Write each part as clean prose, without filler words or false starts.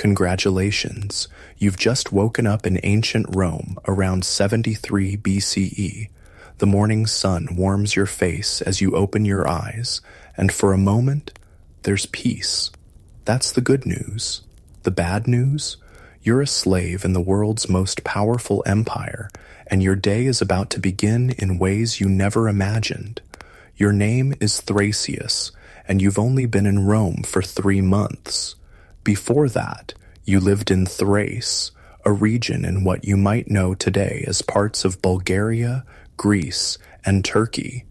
Congratulations, you've just woken up in ancient Rome around 73 BCE. The morning sun warms your face as you open your eyes, and for a moment, there's peace. That's the good news. The bad news? You're a slave in the world's most powerful empire, and your day is about to begin in ways you never imagined. Your name is Thracius, and you've only been in Rome for 3 months. Before that, you lived in Thrace, a region in what you might know today as parts of Bulgaria, Greece, and Turkey.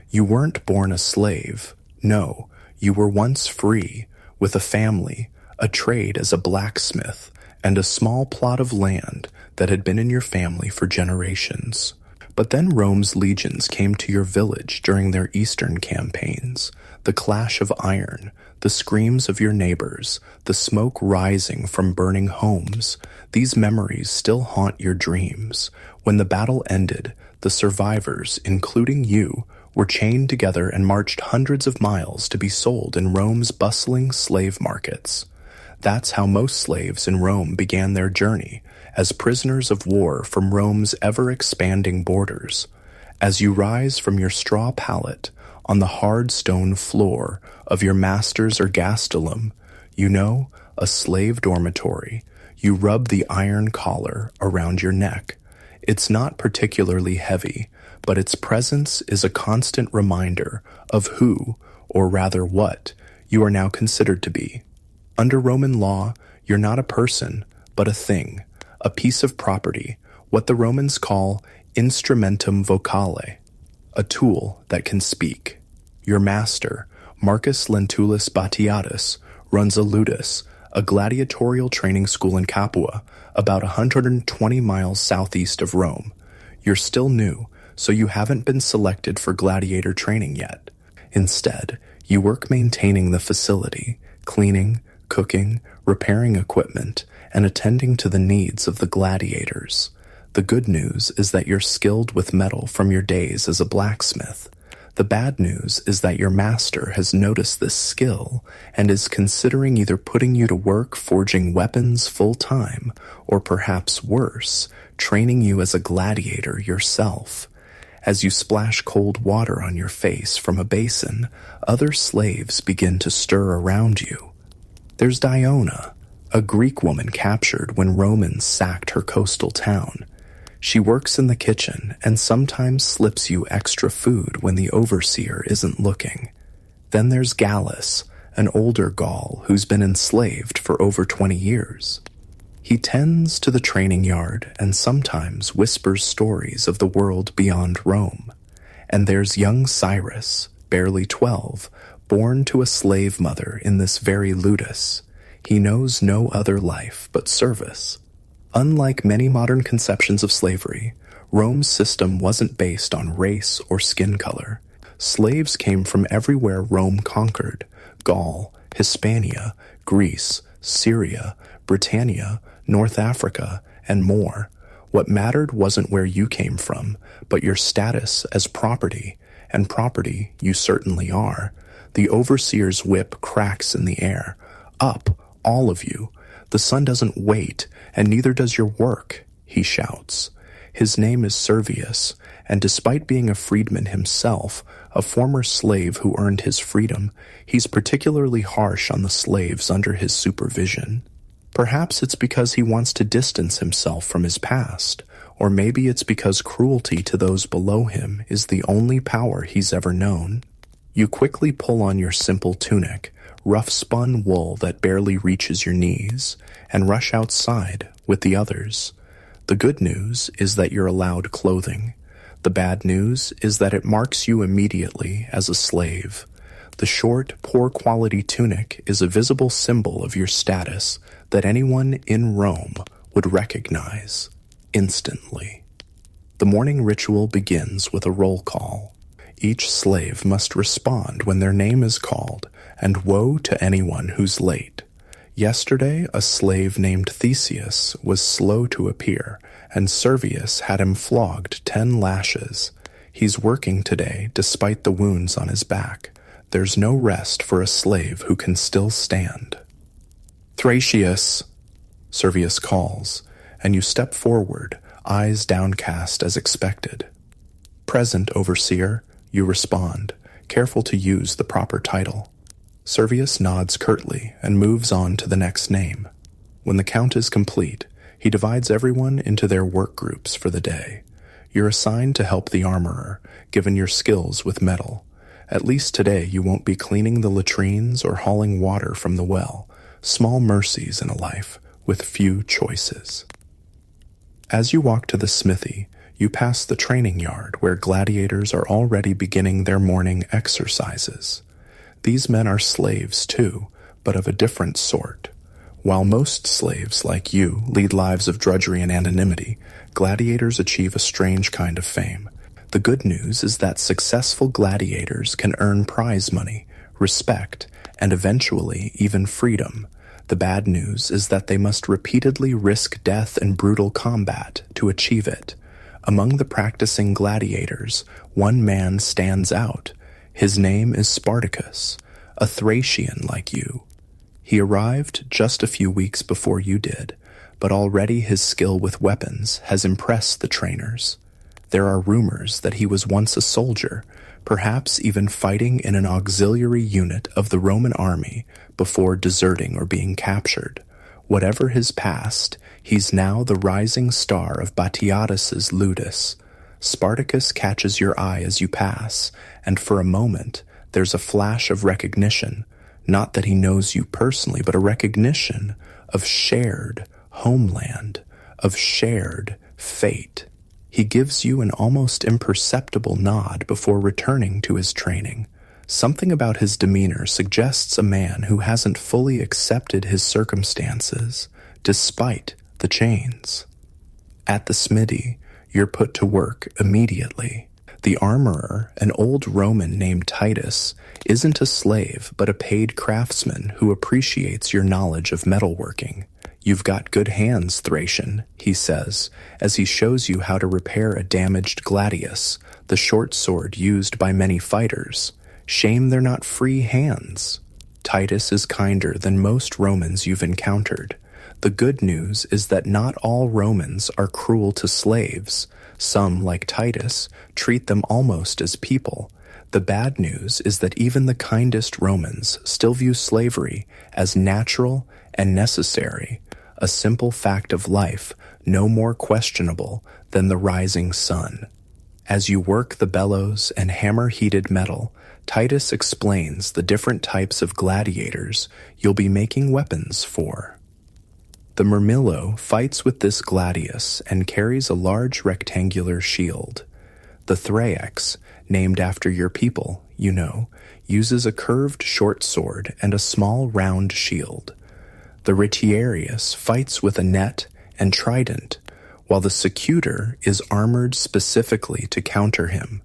You weren't born a slave. No, you were once free, with a family, a trade as a blacksmith, and a small plot of land that had been in your family for generations. But then Rome's legions came to your village during their eastern campaigns. The clash of iron, the screams of your neighbors, the smoke rising from burning homes, these memories still haunt your dreams. When the battle ended, the survivors, including you, were chained together and marched hundreds of miles to be sold in Rome's bustling slave markets. That's how most slaves in Rome began their journey, as prisoners of war from Rome's ever-expanding borders. As you rise from your straw pallet on the hard stone floor of your master's ergastulum, you know, a slave dormitory, you rub the iron collar around your neck. It's not particularly heavy, but its presence is a constant reminder of who, or rather what, you are now considered to be. Under Roman law, you're not a person, but a thing, a piece of property, what the Romans call instrumentum vocale, a tool that can speak. Your master, Marcus Lentulus Batiatus, runs a ludus, a gladiatorial training school in Capua, about 120 miles southeast of Rome. You're still new, so you haven't been selected for gladiator training yet. Instead, you work maintaining the facility, cleaning, cooking, repairing equipment, and attending to the needs of the gladiators. The good news is that you're skilled with metal from your days as a blacksmith. The bad news is that your master has noticed this skill and is considering either putting you to work forging weapons full-time, or perhaps worse, training you as a gladiator yourself. As you splash cold water on your face from a basin, other slaves begin to stir around you. There's Diona, a Greek woman captured when Romans sacked her coastal town. She works in the kitchen and sometimes slips you extra food when the overseer isn't looking. Then there's Gallus, an older Gaul who's been enslaved for over 20 years. He tends to the training yard and sometimes whispers stories of the world beyond Rome. And there's young Cyrus, barely 12, born to a slave mother in this very ludus. He knows no other life but service. Unlike many modern conceptions of slavery, Rome's system wasn't based on race or skin color. Slaves came from everywhere Rome conquered: Gaul, Hispania, Greece, Syria, Britannia, North Africa, and more. What mattered wasn't where you came from, but your status as property, and property you certainly are. The overseer's whip cracks in the air. Up, all of you. The sun doesn't wait, and neither does your work, he shouts. His name is Servius, and despite being a freedman himself, a former slave who earned his freedom, he's particularly harsh on the slaves under his supervision. Perhaps it's because he wants to distance himself from his past, or maybe it's because cruelty to those below him is the only power he's ever known. You quickly pull on your simple tunic, rough-spun wool that barely reaches your knees, and rush outside with the others. The good news is that you're allowed clothing. The bad news is that it marks you immediately as a slave. The short, poor-quality tunic is a visible symbol of your status that anyone in Rome would recognize instantly. The morning ritual begins with a roll call. Each slave must respond when their name is called, and woe to anyone who's late. Yesterday, a slave named Theseus was slow to appear, and Servius had him flogged 10 lashes. He's working today despite the wounds on his back. There's no rest for a slave who can still stand. Thracius, Servius calls, and you step forward, eyes downcast as expected. "Present, Overseer," you respond, careful to use the proper title. Servius nods curtly and moves on to the next name. When the count is complete, he divides everyone into their work groups for the day. You're assigned to help the armorer, given your skills with metal. At least today you won't be cleaning the latrines or hauling water from the well. Small mercies in a life with few choices. As you walk to the smithy, you pass the training yard where gladiators are already beginning their morning exercises. These men are slaves too, but of a different sort. While most slaves, like you, lead lives of drudgery and anonymity, gladiators achieve a strange kind of fame. The good news is that successful gladiators can earn prize money, respect, and eventually even freedom. The bad news is that they must repeatedly risk death and brutal combat to achieve it. Among the practicing gladiators, one man stands out. His name is Spartacus, a Thracian like you. He arrived just a few weeks before you did, but already his skill with weapons has impressed the trainers. There are rumors that he was once a soldier, perhaps even fighting in an auxiliary unit of the Roman army before deserting or being captured. Whatever his past, he's now the rising star of Batiatus's Ludus. Spartacus catches your eye as you pass, and for a moment, there's a flash of recognition. Not that he knows you personally, but a recognition of shared homeland, of shared fate. He gives you an almost imperceptible nod before returning to his training. Something about his demeanor suggests a man who hasn't fully accepted his circumstances, despite the chains. At the smithy, you're put to work immediately. The armorer, an old Roman named Titus, isn't a slave but a paid craftsman who appreciates your knowledge of metalworking. "You've got good hands, Thracian," he says, as he shows you how to repair a damaged gladius, the short sword used by many fighters. Shame they're not free hands. Titus is kinder than most Romans you've encountered. The good news is that not all Romans are cruel to slaves. Some, like Titus, treat them almost as people. The bad news is that even the kindest Romans still view slavery as natural and necessary, a simple fact of life no more questionable than the rising sun. As you work the bellows and hammer heated metal, Titus explains the different types of gladiators you'll be making weapons for. The Murmillo fights with this gladius and carries a large rectangular shield. The Thraex, named after your people, you know, uses a curved short sword and a small round shield. The Retiarius fights with a net and trident, while the Secutor is armored specifically to counter him.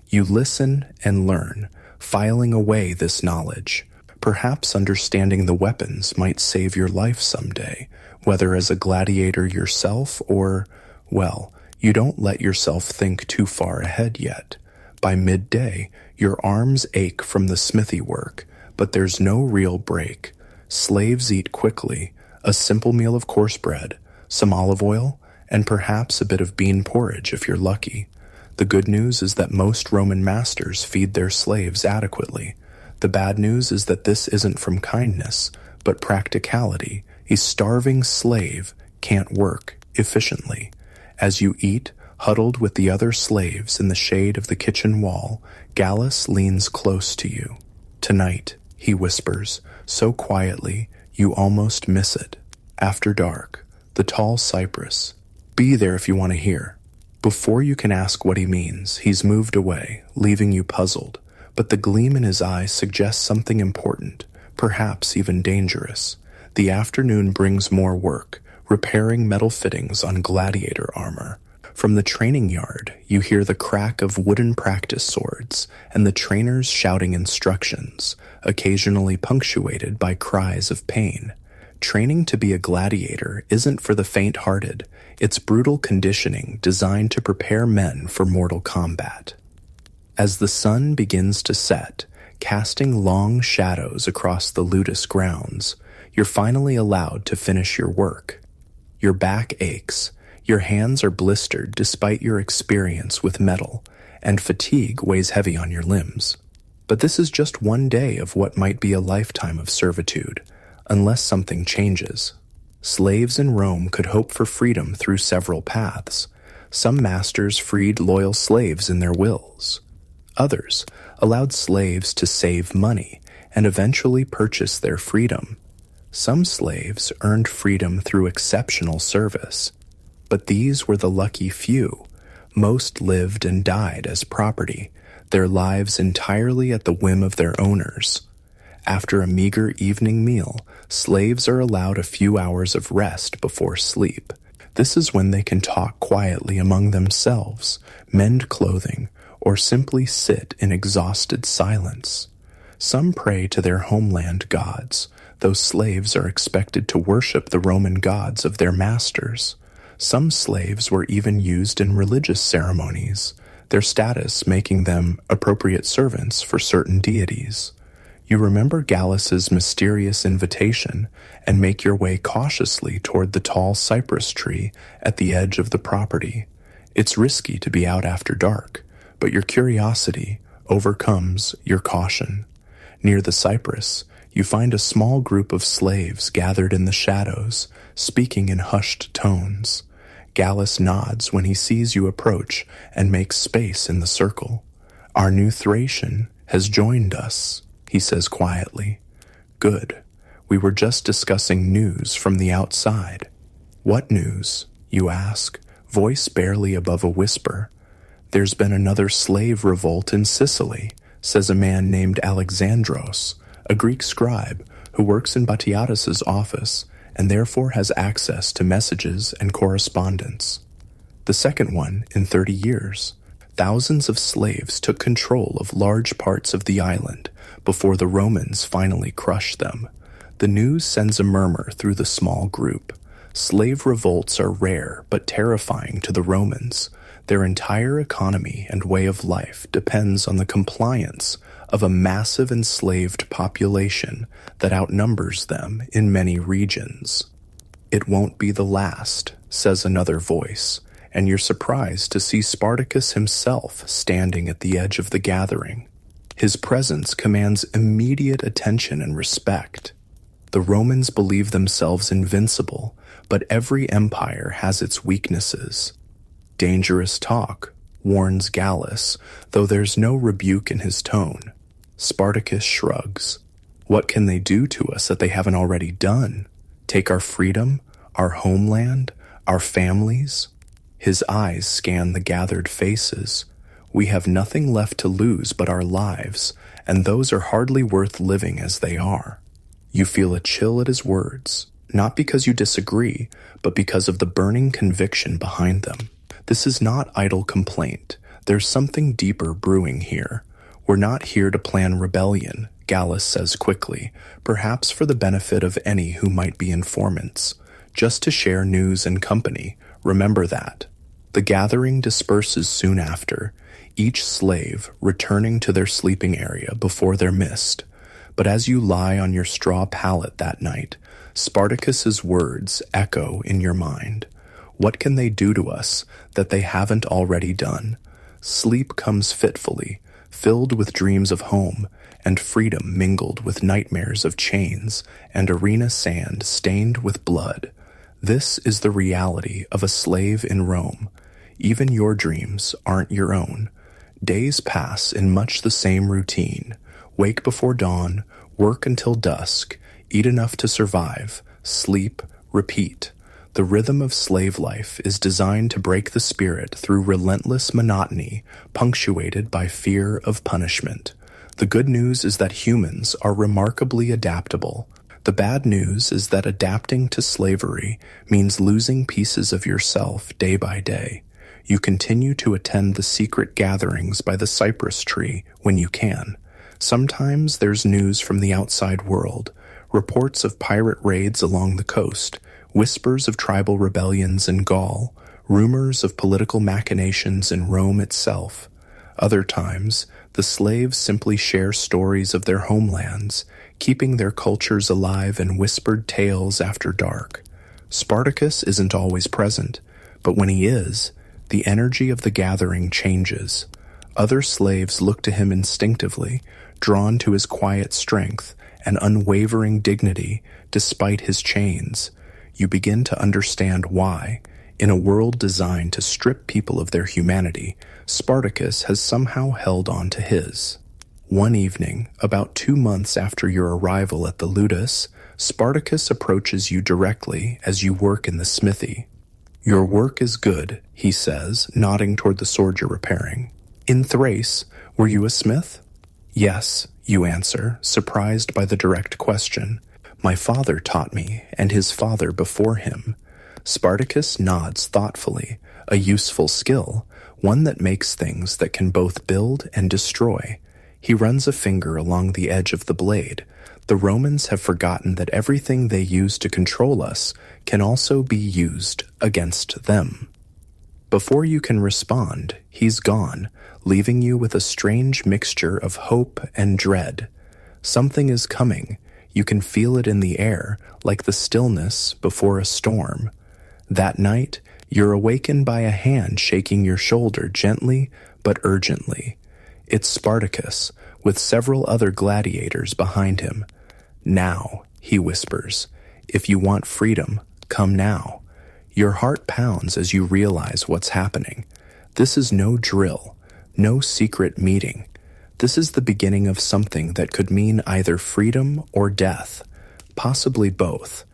You listen and learn, filing away this knowledge. Perhaps understanding the weapons might save your life someday, whether as a gladiator yourself or, well, you don't let yourself think too far ahead yet. By midday, your arms ache from the smithy work, but there's no real break. Slaves eat quickly, a simple meal of coarse bread, some olive oil, and perhaps a bit of bean porridge if you're lucky. The good news is that most Roman masters feed their slaves adequately. The bad news is that this isn't from kindness, but practicality. A starving slave can't work efficiently. As you eat, huddled with the other slaves in the shade of the kitchen wall, Gallus leans close to you. "Tonight," he whispers, so quietly you almost miss it. After dark, the tall cypress. Be there if you want to hear. Before you can ask what he means, he's moved away, leaving you puzzled. But the gleam in his eyes suggests something important, perhaps even dangerous. The afternoon brings more work, repairing metal fittings on gladiator armor. From the training yard, you hear the crack of wooden practice swords and the trainers shouting instructions, occasionally punctuated by cries of pain. Training to be a gladiator isn't for the faint-hearted. It's brutal conditioning designed to prepare men for mortal combat. As the sun begins to set, casting long shadows across the Ludus grounds, You're finally allowed to finish your work. Your back aches, your hands are blistered despite your experience with metal, and fatigue weighs heavy on your limbs. But this is just one day of what might be a lifetime of servitude, unless something changes. Slaves in Rome could hope for freedom through several paths. Some masters freed loyal slaves in their wills. Others allowed slaves to save money and eventually purchase their freedom. Some slaves earned freedom through exceptional service, but these were the lucky few. Most lived and died as property, their lives entirely at the whim of their owners. After a meager evening meal, slaves are allowed a few hours of rest before sleep. This is when they can talk quietly among themselves, mend clothing, or simply sit in exhausted silence. Some pray to their homeland gods, though slaves are expected to worship the Roman gods of their masters. Some slaves were even used in religious ceremonies, their status making them appropriate servants for certain deities. You remember Gallus's mysterious invitation and make your way cautiously toward the tall cypress tree at the edge of the property. It's risky to be out after dark, but your curiosity overcomes your caution. Near the cypress, you find a small group of slaves gathered in the shadows, speaking in hushed tones. Gallus nods when he sees you approach and makes space in the circle. "Our new Thracian has joined us," he says quietly. "Good. We were just discussing news from the outside." "What news?" you ask, voice barely above a whisper. "There's been another slave revolt in Sicily," says a man named Alexandros, a Greek scribe who works in Batiatus's office and therefore has access to messages and correspondence. "The second one in 30 years. Thousands of slaves took control of large parts of the island before the Romans finally crushed them. The news sends a murmur through the small group. Slave revolts are rare but terrifying to the Romans. Their entire economy and way of life depends on the compliance of a massive enslaved population that outnumbers them in many regions." "It won't be the last," says another voice, and you're surprised to see Spartacus himself standing at the edge of the gathering. His presence commands immediate attention and respect. The Romans believe themselves invincible, but every empire has its weaknesses. "Dangerous talk," warns Gallus, though there's no rebuke in his tone. Spartacus shrugs. "What can they do to us that they haven't already done? Take our freedom, our homeland, our families?" His eyes scan the gathered faces. "We have nothing left to lose but our lives, and those are hardly worth living as they are." You feel a chill at his words, not because you disagree, but because of the burning conviction behind them. This is not idle complaint. There's something deeper brewing here. "We're not here to plan rebellion," Gallus says quickly, perhaps for the benefit of any who might be informants. "Just to share news and company. Remember that." The gathering disperses soon after, each slave returning to their sleeping area before they're missed. But as you lie on your straw pallet that night, Spartacus's words echo in your mind. What can they do to us that they haven't already done? Sleep comes fitfully, filled with dreams of home, and freedom mingled with nightmares of chains and arena sand stained with blood. This is the reality of a slave in Rome. Even your dreams aren't your own. Days pass in much the same routine. Wake before dawn, work until dusk, eat enough to survive, sleep, repeat. The rhythm of slave life is designed to break the spirit through relentless monotony, punctuated by fear of punishment. The good news is that humans are remarkably adaptable. The bad news is that adapting to slavery means losing pieces of yourself day by day. You continue to attend the secret gatherings by the cypress tree when you can. Sometimes there's news from the outside world, reports of pirate raids along the coast, whispers of tribal rebellions in Gaul, rumors of political machinations in Rome itself. Other times, the slaves simply share stories of their homelands, keeping their cultures alive in whispered tales after dark. Spartacus isn't always present, but when he is, the energy of the gathering changes. Other slaves look to him instinctively, drawn to his quiet strength and unwavering dignity despite his chains. You begin to understand why, in a world designed to strip people of their humanity, Spartacus has somehow held on to his. One evening, about 2 months after your arrival at the Ludus, Spartacus approaches you directly as you work in the smithy. "Your work is good," he says, nodding toward the sword you're repairing. "In Thrace, were you a smith?" "Yes," you answer, surprised by the direct question. "My father taught me, and his father before him." Spartacus nods thoughtfully, a useful skill, one that makes things that can both build and destroy. He runs a finger along the edge of the blade. The Romans have forgotten that everything they use to control us can also be used against them. Before you can respond, he's gone, leaving you with a strange mixture of hope and dread. Something is coming. You can feel it in the air, like the stillness before a storm. That night, you're awakened by a hand shaking your shoulder gently but urgently. It's Spartacus, with several other gladiators behind him. "Now," he whispers, "if you want freedom, come now." Your heart pounds as you realize what's happening. This is no drill, no secret meeting. This is the beginning of something that could mean either freedom or death, possibly both.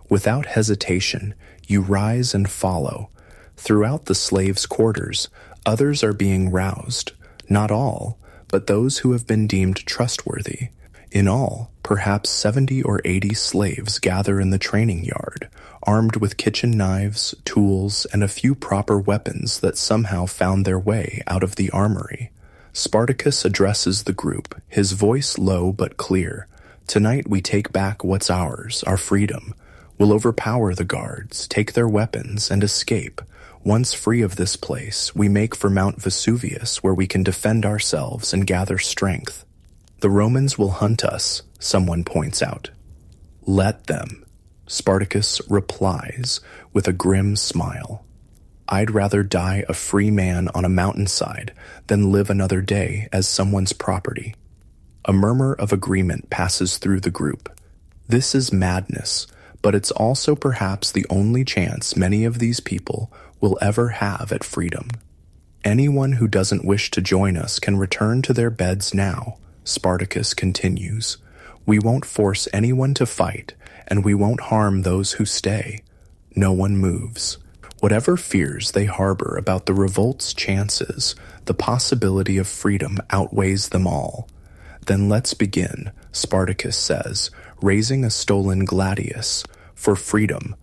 Without hesitation, you rise and follow. Throughout the slaves' quarters, others are being roused. Not all, but those who have been deemed trustworthy. In all, perhaps 70 or 80 slaves gather in the training yard, armed with kitchen knives, tools, and a few proper weapons that somehow found their way out of the armory. Spartacus addresses the group, his voice low but clear. "Tonight we take back what's ours, our freedom. We'll overpower the guards, take their weapons, and escape. Once free of this place, we make for Mount Vesuvius, where we can defend ourselves and gather strength. The Romans will hunt us," someone points out. "Let them," Spartacus replies with a grim smile. "I'd rather die a free man on a mountainside than live another day as someone's property." A murmur of agreement passes through the group. This is madness, but it's also perhaps the only chance many of these people will ever have at freedom. "Anyone who doesn't wish to join us can return to their beds now," Spartacus continues. "We won't force anyone to fight, and we won't harm those who stay." No one moves. Whatever fears they harbor about the revolt's chances, the possibility of freedom outweighs them all. "Then let's begin," Spartacus says, raising a stolen gladius. "For freedom."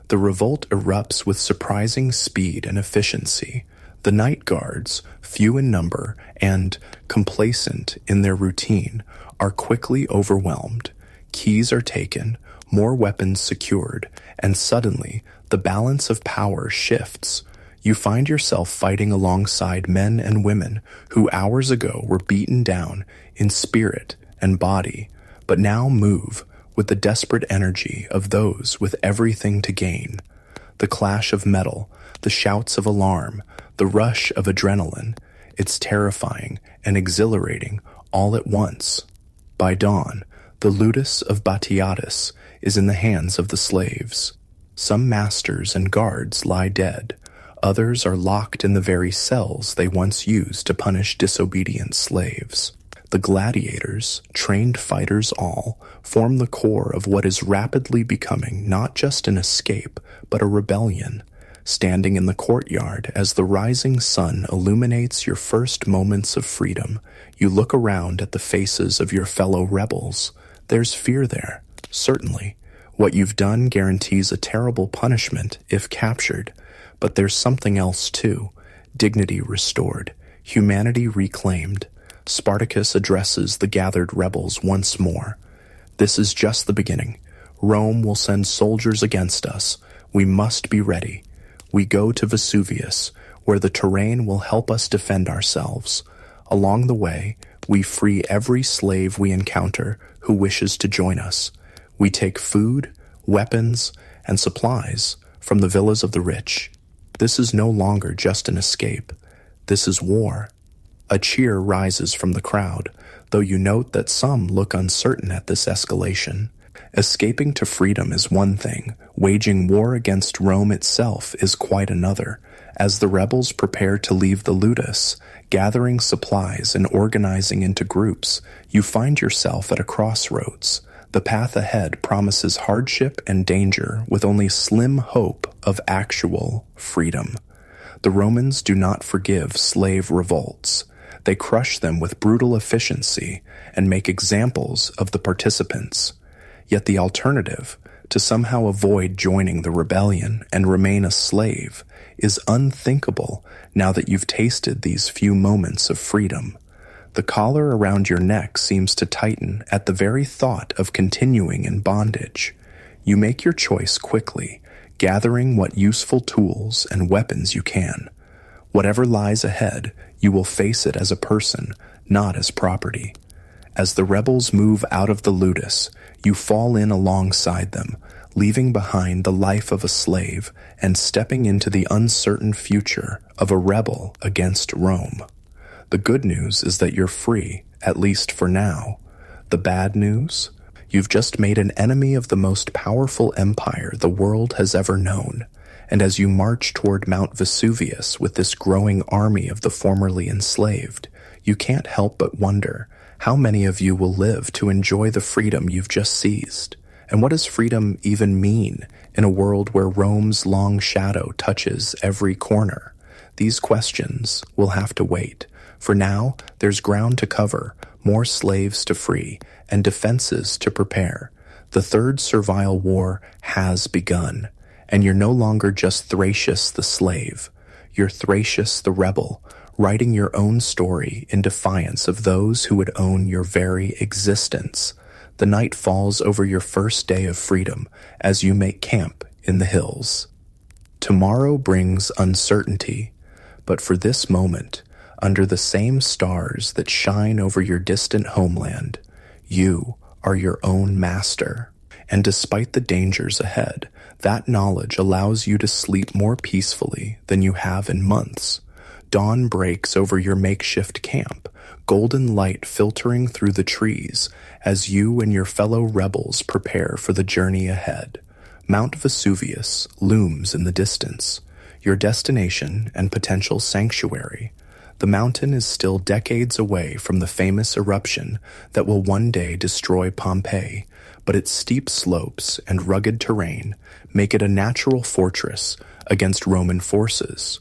The revolt erupts with surprising speed and efficiency. The night guards, few in number and complacent in their routine, are quickly overwhelmed. Keys are taken, more weapons secured, and suddenly the balance of power shifts. You find yourself fighting alongside men and women who hours ago were beaten down in spirit and body, but now move with the desperate energy of those with everything to gain. The clash of metal, the shouts of alarm, the rush of adrenaline, it's terrifying and exhilarating all at once. By dawn, the Ludus of Batiatus is in the hands of the slaves. Some masters and guards lie dead. Others are locked in the very cells they once used to punish disobedient slaves. The gladiators, trained fighters all, form the core of what is rapidly becoming not just an escape, but a rebellion. Standing in the courtyard as the rising sun illuminates your first moments of freedom, you look around at the faces of your fellow rebels. There's fear there, certainly. What you've done guarantees a terrible punishment if captured, but there's something else too. Dignity restored, humanity reclaimed. Spartacus addresses the gathered rebels once more. "This is just the beginning. Rome will send soldiers against us. We must be ready. We go to Vesuvius, where the terrain will help us defend ourselves. Along the way, we free every slave we encounter who wishes to join us. We take food, weapons, and supplies from the villas of the rich. This is no longer just an escape. This is war. A cheer rises from the crowd, though you note that some look uncertain at this escalation. Escaping to freedom is one thing. Waging war against Rome itself is quite another. As the rebels prepare to leave the ludus, gathering supplies and organizing into groups, you find yourself at a crossroads. The path ahead promises hardship and danger with only slim hope of actual freedom. The Romans do not forgive slave revolts. They crush them with brutal efficiency and make examples of the participants. Yet the alternative, to somehow avoid joining the rebellion and remain a slave, is unthinkable now that you've tasted these few moments of freedom. The collar around your neck seems to tighten at the very thought of continuing in bondage. You make your choice quickly, gathering what useful tools and weapons you can. Whatever lies ahead, you will face it as a person, not as property. As the rebels move out of the ludus, you fall in alongside them, leaving behind the life of a slave and stepping into the uncertain future of a rebel against Rome. The good news is that you're free, at least for now. The bad news? You've just made an enemy of the most powerful empire the world has ever known. And as you march toward Mount Vesuvius with this growing army of the formerly enslaved, you can't help but wonder how many of you will live to enjoy the freedom you've just seized. And what does freedom even mean in a world where Rome's long shadow touches every corner? These questions will have to wait. For now, there's ground to cover, more slaves to free, and defenses to prepare. The third servile war has begun, and you're no longer just Thracius the slave. You're Thracius the rebel, writing your own story in defiance of those who would own your very existence. The night falls over your first day of freedom as you make camp in the hills. Tomorrow brings uncertainty, but for this moment, under the same stars that shine over your distant homeland, you are your own master. And despite the dangers ahead, that knowledge allows you to sleep more peacefully than you have in months. Dawn breaks over your makeshift camp, golden light filtering through the trees as you and your fellow rebels prepare for the journey ahead. Mount Vesuvius looms in the distance, your destination and potential sanctuary. The mountain is still decades away from the famous eruption that will one day destroy Pompeii, but its steep slopes and rugged terrain make it a natural fortress against Roman forces.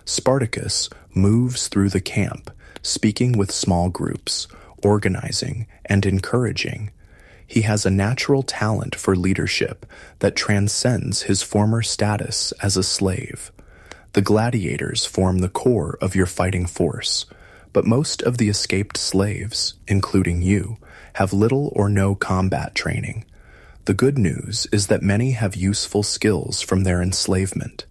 Spartacus moves through the camp, speaking with small groups, organizing and encouraging. He has a natural talent for leadership that transcends his former status as a slave. The gladiators form the core of your fighting force, but most of the escaped slaves, including you, have little or no combat training. The good news is that many have useful skills from their enslavement: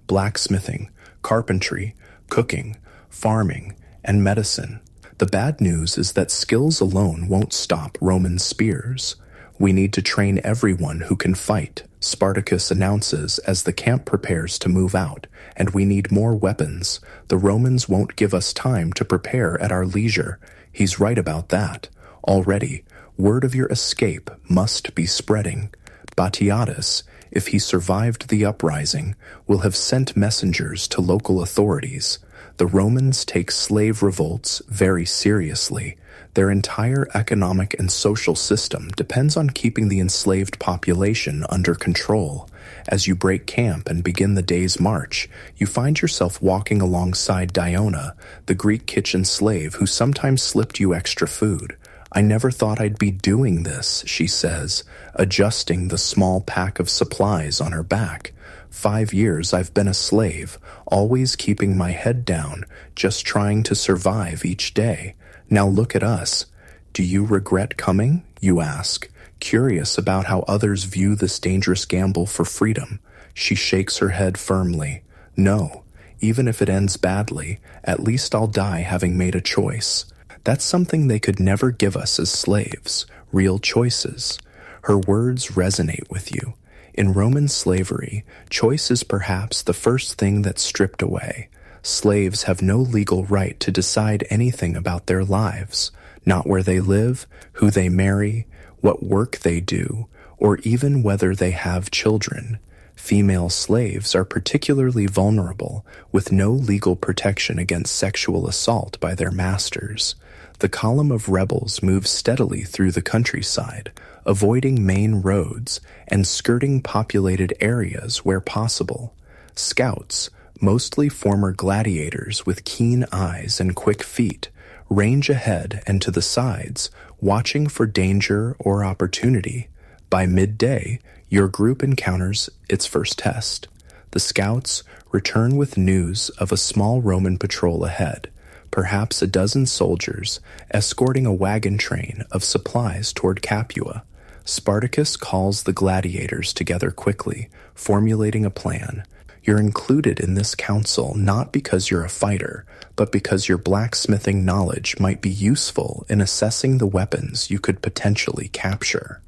blacksmithing, carpentry, cooking, farming, and medicine. The bad news is that skills alone won't stop Roman spears. We need to train everyone who can fight, Spartacus announces as the camp prepares to move out, and we need more weapons. The Romans won't give us time to prepare at our leisure. He's right about that. Already, word of your escape must be spreading. Batiatus, if he survived the uprising, will have sent messengers to local authorities. The Romans take slave revolts very seriously. Their entire economic and social system depends on keeping the enslaved population under control. As you break camp and begin the day's march, you find yourself walking alongside Diona, the Greek kitchen slave who sometimes slipped you extra food. "I never thought I'd be doing this," she says, adjusting the small pack of supplies on her back. 5 years I've been a slave, always keeping my head down, just trying to survive each day. Now look at us. Do you regret coming? You ask, curious about how others view this dangerous gamble for freedom. She shakes her head firmly. No, Even if it ends badly, at least I'll die having made a choice. That's something they could never give us as slaves, real choices. Her words resonate with you. In Roman slavery, choice is perhaps the first thing that's stripped away. Slaves have no legal right to decide anything about their lives, not where they live, who they marry, what work they do, or even whether they have children. Female slaves are particularly vulnerable, with no legal protection against sexual assault by their masters. The column of rebels moves steadily through the countryside, avoiding main roads and skirting populated areas where possible. Scouts, mostly former gladiators with keen eyes and quick feet, range ahead and to the sides, watching for danger or opportunity. By midday, your group encounters its first test. The scouts return with news of a small Roman patrol ahead, perhaps a dozen soldiers escorting a wagon train of supplies toward Capua. Spartacus calls the gladiators together quickly, formulating a plan. You're included in this council not because you're a fighter, but because your blacksmithing knowledge might be useful in assessing the weapons you could potentially capture.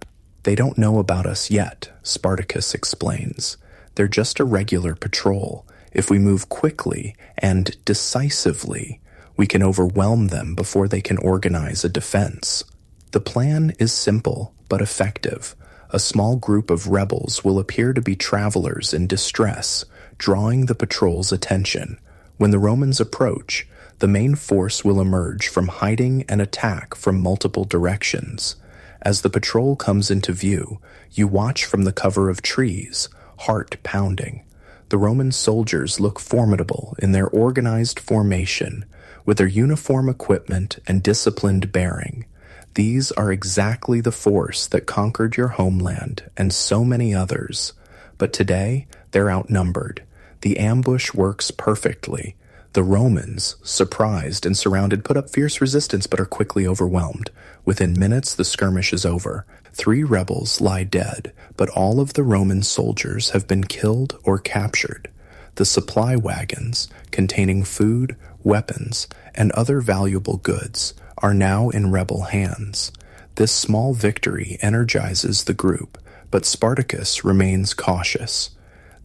They don't know about us yet, Spartacus explains. They're just a regular patrol. If we move quickly and decisively, we can overwhelm them before they can organize a defense. The plan is simple but effective. A small group of rebels will appear to be travelers in distress, drawing the patrol's attention. When the Romans approach, the main force will emerge from hiding and attack from multiple directions. As the patrol comes into view, you watch from the cover of trees, heart pounding. The Roman soldiers look formidable in their organized formation, with their uniform equipment and disciplined bearing. These are exactly the force that conquered your homeland and so many others. But today, they're outnumbered. The ambush works perfectly. The Romans, surprised and surrounded, put up fierce resistance but are quickly overwhelmed. Within minutes, the skirmish is over. 3 rebels lie dead, but all of the Roman soldiers have been killed or captured. The supply wagons, containing food, weapons, and other valuable goods, are now in rebel hands. This small victory energizes the group, but Spartacus remains cautious.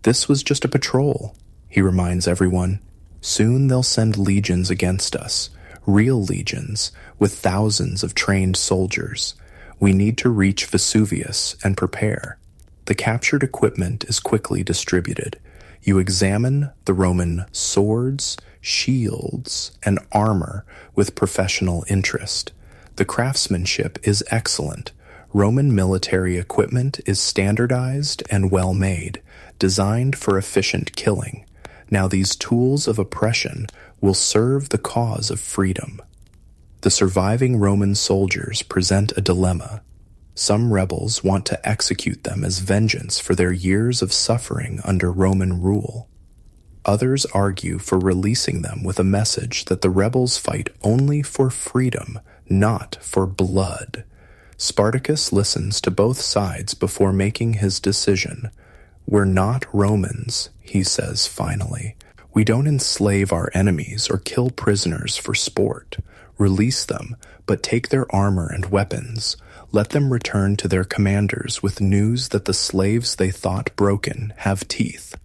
This was just a patrol, he reminds everyone. Soon they'll send legions against us, real legions, with thousands of trained soldiers. We need to reach Vesuvius and prepare. The captured equipment is quickly distributed. You examine the Roman swords, shields, and armor with professional interest. The craftsmanship is excellent. Roman military equipment is standardized and well made, designed for efficient killing. Now these tools of oppression will serve the cause of freedom. The surviving Roman soldiers present a dilemma. Some rebels want to execute them as vengeance for their years of suffering under Roman rule. Others argue for releasing them with a message that the rebels fight only for freedom, not for blood. Spartacus listens to both sides before making his decision. We're not Romans, he says finally. We don't enslave our enemies or kill prisoners for sport. Release them, but take their armor and weapons. Let them return to their commanders with news that the slaves they thought broken have teeth.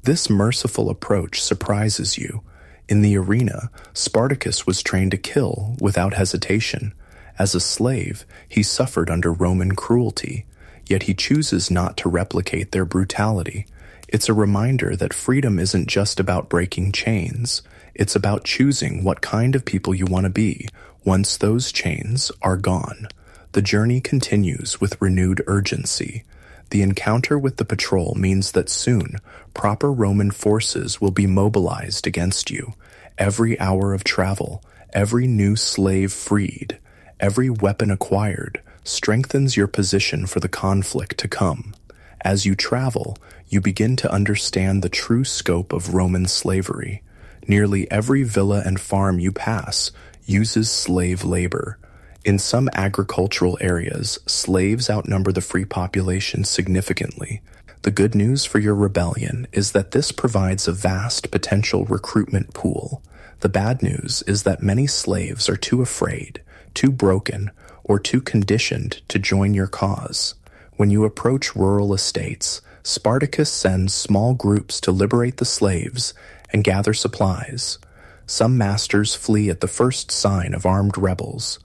This merciful approach surprises you. In the arena, Spartacus was trained to kill without hesitation. As a slave, he suffered under Roman cruelty, yet he chooses not to replicate their brutality. It's a reminder that freedom isn't just about breaking chains. It's about choosing what kind of people you want to be once those chains are gone. The journey continues with renewed urgency. The encounter with the patrol means that soon, proper Roman forces will be mobilized against you. Every hour of travel, every new slave freed, every weapon acquired, strengthens your position for the conflict to come. As you travel, you begin to understand the true scope of Roman slavery. Nearly every villa and farm you pass uses slave labor. In some agricultural areas, slaves outnumber the free population significantly. The good news for your rebellion is that this provides a vast potential recruitment pool. The bad news is that many slaves are too afraid, too broken, or too conditioned to join your cause. When you approach rural estates, Spartacus sends small groups to liberate the slaves and gather supplies. Some masters flee at the first sign of armed rebels.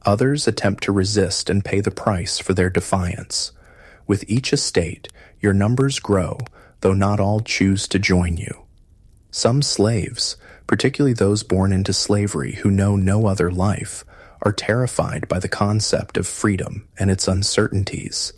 Others attempt to resist and pay the price for their defiance. With each estate, your numbers grow, though not all choose to join you. Some slaves, particularly those born into slavery who know no other life, are terrified by the concept of freedom and its uncertainties.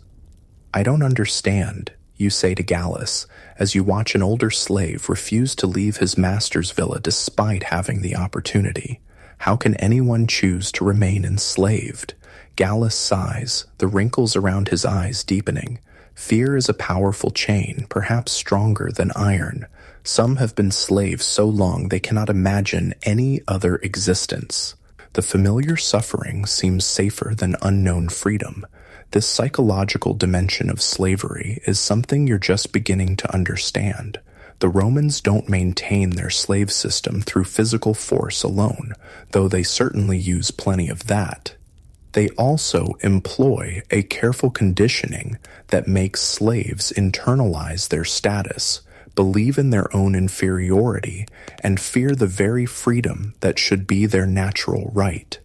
"I don't understand," you say to Gallus, as you watch an older slave refuse to leave his master's villa despite having the opportunity. "How can anyone choose to remain enslaved?" Gallus sighs, the wrinkles around his eyes deepening. Fear is a powerful chain, perhaps stronger than iron. Some have been slaves so long they cannot imagine any other existence. The familiar suffering seems safer than unknown freedom. This psychological dimension of slavery is something you're just beginning to understand. The Romans don't maintain their slave system through physical force alone, though they certainly use plenty of that. They also employ a careful conditioning that makes slaves internalize their status, believe in their own inferiority, and fear the very freedom that should be their natural right.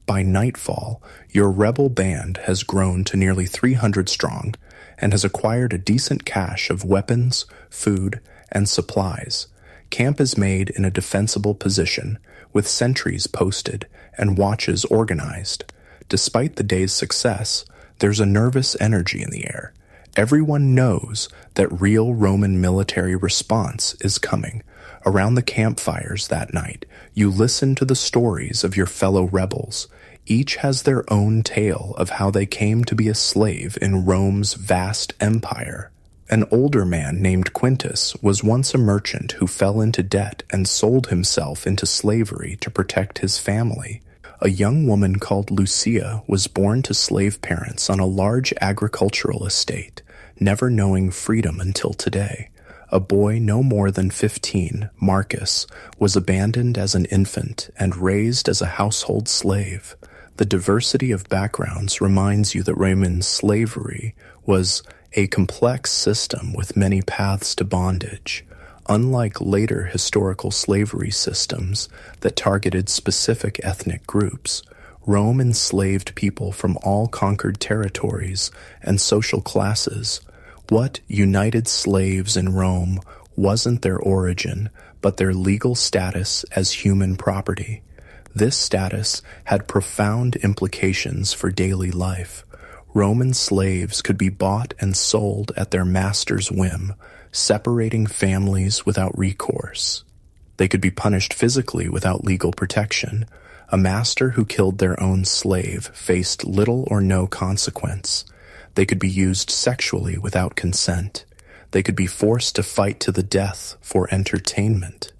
By nightfall, your rebel band has grown to nearly 300 strong and has acquired a decent cache of weapons, food, and supplies. Camp is made in a defensible position, with sentries posted and watches organized. Despite the day's success, there's a nervous energy in the air. Everyone knows that real Roman military response is coming. Around the campfires that night, you listen to the stories of your fellow rebels. Each has their own tale of how they came to be a slave in Rome's vast empire. An older man named Quintus was once a merchant who fell into debt and sold himself into slavery to protect his family. A young woman called Lucia was born to slave parents on a large agricultural estate, never knowing freedom until today. A boy no more than 15, Marcus, was abandoned as an infant and raised as a household slave. The diversity of backgrounds reminds you that Roman slavery was a complex system with many paths to bondage. Unlike later historical slavery systems that targeted specific ethnic groups, Rome enslaved people from all conquered territories and social classes. What united slaves in Rome wasn't their origin, but their legal status as human property. This status had profound implications for daily life. Roman slaves could be bought and sold at their master's whim, separating families without recourse. They could be punished physically without legal protection. A master who killed their own slave faced little or no consequence. They could be used sexually without consent. They could be forced to fight to the death for entertainment.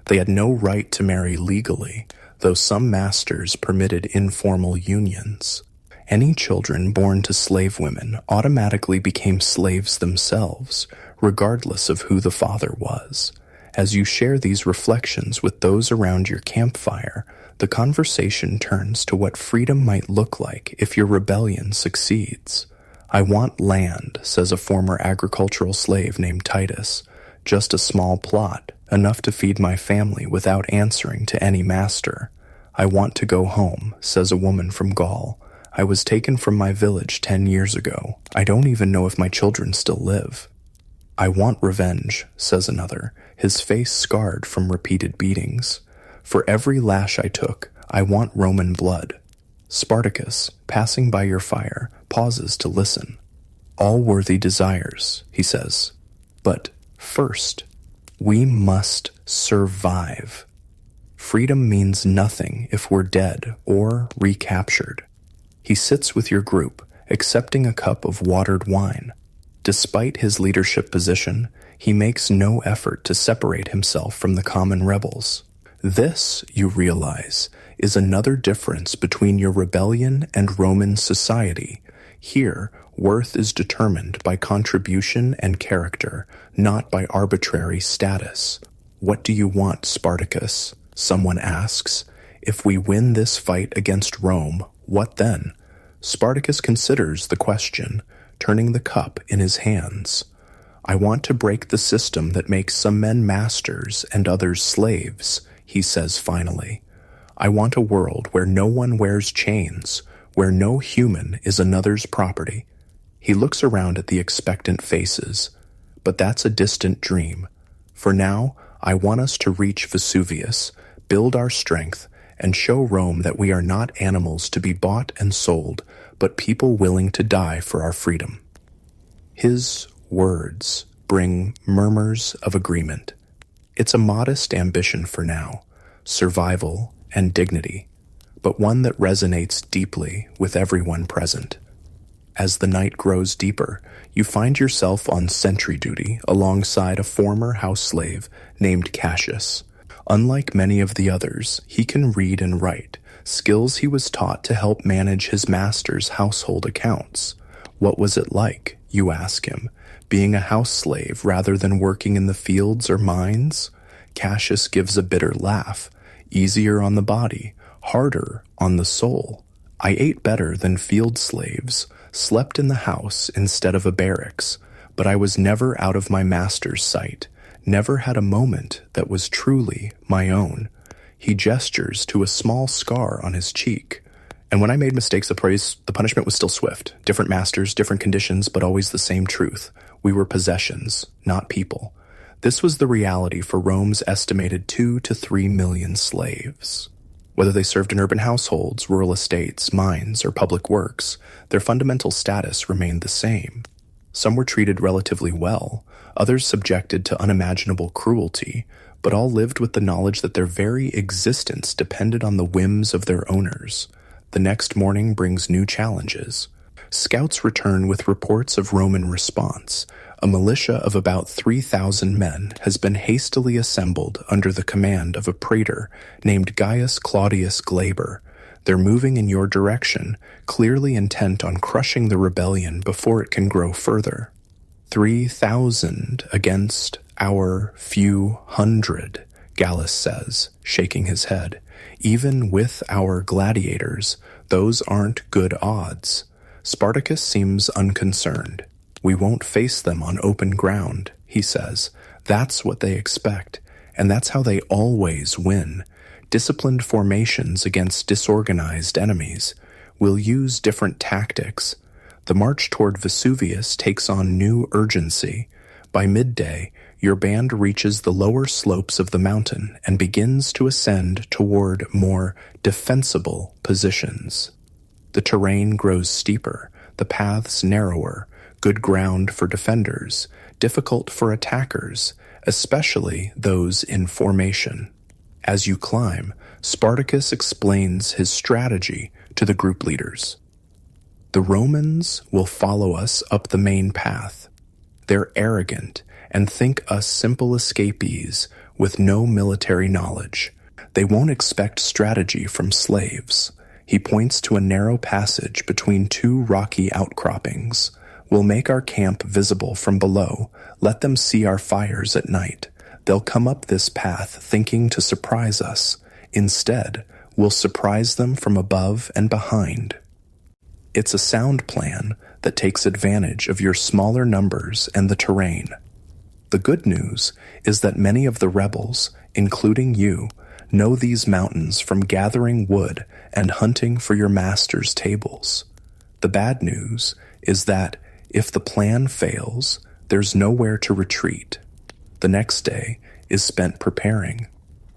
They had no right to marry legally, though some masters permitted informal unions. Any children born to slave women automatically became slaves themselves, regardless of who the father was. As you share these reflections with those around your campfire, the conversation turns to what freedom might look like if your rebellion succeeds. "I want land," says a former agricultural slave named Titus. "Just a small plot, enough to feed my family without answering to any master." "I want to go home," says a woman from Gaul. "I was taken from my village 10 years ago. I don't even know if my children still live." "I want revenge," says another, his face scarred from repeated beatings. "For every lash I took, I want Roman blood." Spartacus, passing by your fire, pauses to listen. "All worthy desires," he says. "But first, we must survive. Freedom means nothing if we're dead or recaptured." He sits with your group, accepting a cup of watered wine. Despite his leadership position, he makes no effort to separate himself from the common rebels. This, you realize, is another difference between your rebellion and Roman society. Here, Worth is determined by contribution and character, not by arbitrary status. What do you want, Spartacus? Someone asks. If we win this fight against Rome, what then? Spartacus considers the question, turning the cup in his hands. I want to break the system that makes some men masters and others slaves, he says finally. I want a world where no one wears chains, where no human is another's property. He looks around at the expectant faces. But that's a distant dream. For now, I want us to reach Vesuvius, build our strength, and show Rome that we are not animals to be bought and sold, but people willing to die for our freedom. His words bring murmurs of agreement. It's a modest ambition for now, survival and dignity, but one that resonates deeply with everyone present. As the night grows deeper, you find yourself on sentry duty alongside a former house slave named Cassius. Unlike many of the others, he can read and write, skills he was taught to help manage his master's household accounts. What was it like, you ask him, being a house slave rather than working in the fields or mines? Cassius gives a bitter laugh. Easier on the body, harder on the soul. I ate better than field slaves, slept in the house instead of a barracks, but I was never out of my master's sight, never had a moment that was truly my own. He gestures to a small scar on his cheek. And when I made mistakes, the punishment was still swift. Different masters, different conditions, but always the same truth. We were possessions, not people. This was the reality for Rome's estimated 2 to 3 million slaves. Whether they served in urban households, rural estates, mines, or public works, their fundamental status remained the same. Some were treated relatively well, others subjected to unimaginable cruelty, but all lived with the knowledge that their very existence depended on the whims of their owners. The next morning brings new challenges. Scouts return with reports of Roman response. A militia of about 3,000 men has been hastily assembled under the command of a praetor named Gaius Claudius Glaber. They're moving in your direction, clearly intent on crushing the rebellion before it can grow further. 3,000 against our few hundred, Gallus says, shaking his head. Even with our gladiators, those aren't good odds. Spartacus seems unconcerned. We won't face them on open ground, he says. That's what they expect, and that's how they always win. Disciplined formations against disorganized enemies. We'll use different tactics. The march toward Vesuvius takes on new urgency. By midday, your band reaches the lower slopes of the mountain and begins to ascend toward more defensible positions. The terrain grows steeper, the paths narrower, good ground for defenders, difficult for attackers, especially those in formation. As you climb, Spartacus explains his strategy to the group leaders. The Romans will follow us up the main path. They're arrogant and think us simple escapees with no military knowledge. They won't expect strategy from slaves. He points to a narrow passage between two rocky outcroppings. We'll make our camp visible from below, let them see our fires at night. They'll come up this path thinking to surprise us. Instead, we'll surprise them from above and behind. It's a sound plan that takes advantage of your smaller numbers and the terrain. The good news is that many of the rebels, including you, know these mountains from gathering wood and hunting for your master's tables. The bad news is that if the plan fails, there's nowhere to retreat. The next day is spent preparing.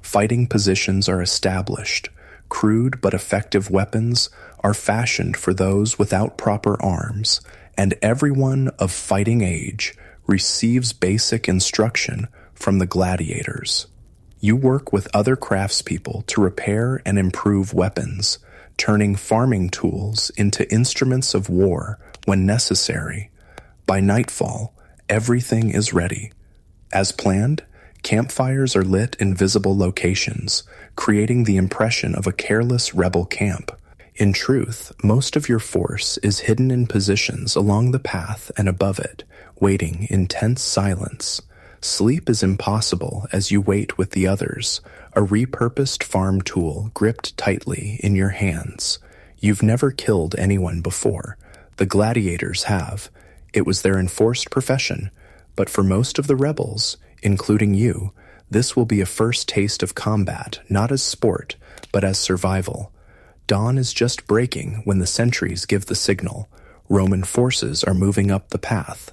Fighting positions are established. Crude but effective weapons are fashioned for those without proper arms, and everyone of fighting age receives basic instruction from the gladiators. You work with other craftspeople to repair and improve weapons, turning farming tools into instruments of war when necessary. By nightfall, everything is ready. As planned, campfires are lit in visible locations, creating the impression of a careless rebel camp. In truth, most of your force is hidden in positions along the path and above it, waiting in tense silence. Sleep is impossible as you wait with the others, a repurposed farm tool gripped tightly in your hands. You've never killed anyone before. The gladiators have. It was their enforced profession. But for most of the rebels, including you, this will be a first taste of combat, not as sport, but as survival. Dawn is just breaking when the sentries give the signal. Roman forces are moving up the path.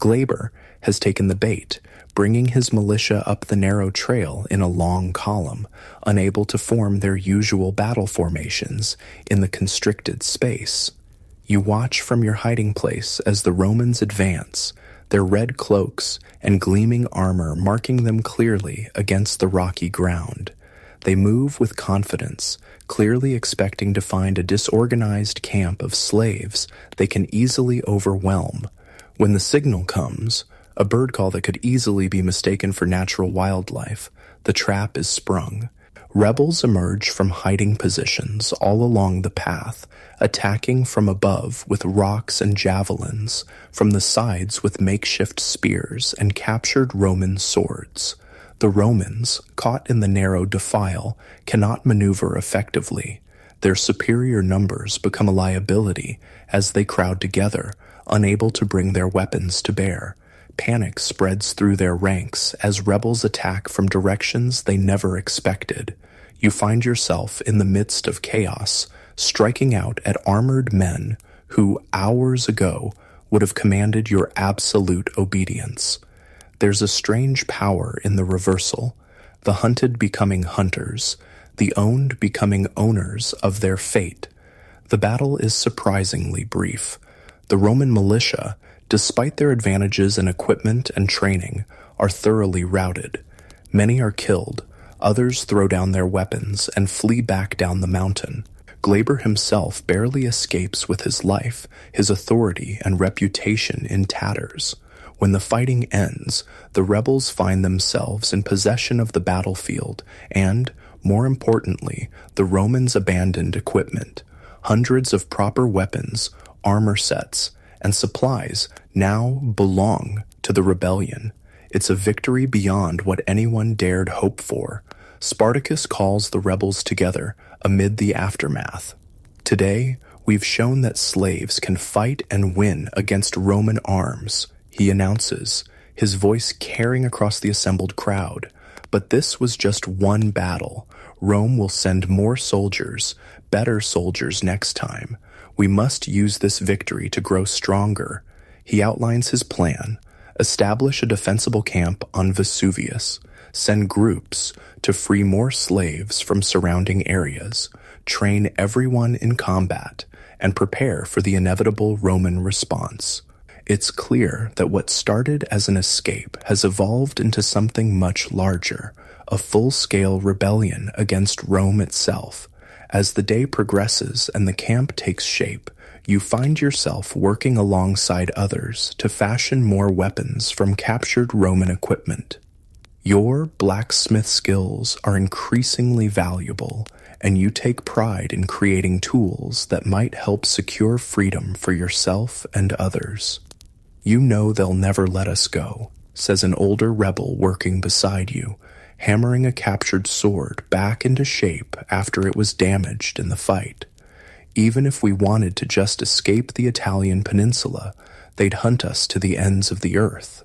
Glaber has taken the bait, bringing his militia up the narrow trail in a long column, unable to form their usual battle formations in the constricted space. You watch from your hiding place as the Romans advance, their red cloaks and gleaming armor marking them clearly against the rocky ground. They move with confidence, clearly expecting to find a disorganized camp of slaves they can easily overwhelm. When the signal comes, a bird call that could easily be mistaken for natural wildlife, the trap is sprung. Rebels emerge from hiding positions all along the path, attacking from above with rocks and javelins, from the sides with makeshift spears and captured Roman swords. The Romans, caught in the narrow defile, cannot maneuver effectively. Their superior numbers become a liability as they crowd together, unable to bring their weapons to bear. Panic spreads through their ranks as rebels attack from directions they never expected. You find yourself in the midst of chaos, striking out at armored men who, hours ago, would have commanded your absolute obedience. There's a strange power in the reversal, the hunted becoming hunters, the owned becoming owners of their fate. The battle is surprisingly brief. The Roman militia, despite their advantages in equipment and training, are thoroughly routed. Many are killed, others throw down their weapons and flee back down the mountain. Glaber himself barely escapes with his life, his authority and reputation in tatters. When the fighting ends, the rebels find themselves in possession of the battlefield and, more importantly, the Romans' abandoned equipment. Hundreds of proper weapons, armor sets, and supplies now belong to the rebellion. It's a victory beyond what anyone dared hope for. Spartacus calls the rebels together amid the aftermath. Today, we've shown that slaves can fight and win against Roman arms, he announces, his voice carrying across the assembled crowd. But this was just one battle. Rome will send more soldiers, better soldiers next time. We must use this victory to grow stronger. He outlines his plan: establish a defensible camp on Vesuvius, send groups to free more slaves from surrounding areas, train everyone in combat, and prepare for the inevitable Roman response. It's clear that what started as an escape has evolved into something much larger, a full-scale rebellion against Rome itself. As the day progresses and the camp takes shape, you find yourself working alongside others to fashion more weapons from captured Roman equipment. Your blacksmith skills are increasingly valuable, and you take pride in creating tools that might help secure freedom for yourself and others. You know they'll never let us go, says an older rebel working beside you, hammering a captured sword back into shape after it was damaged in the fight. Even if we wanted to just escape the Italian peninsula, they'd hunt us to the ends of the earth.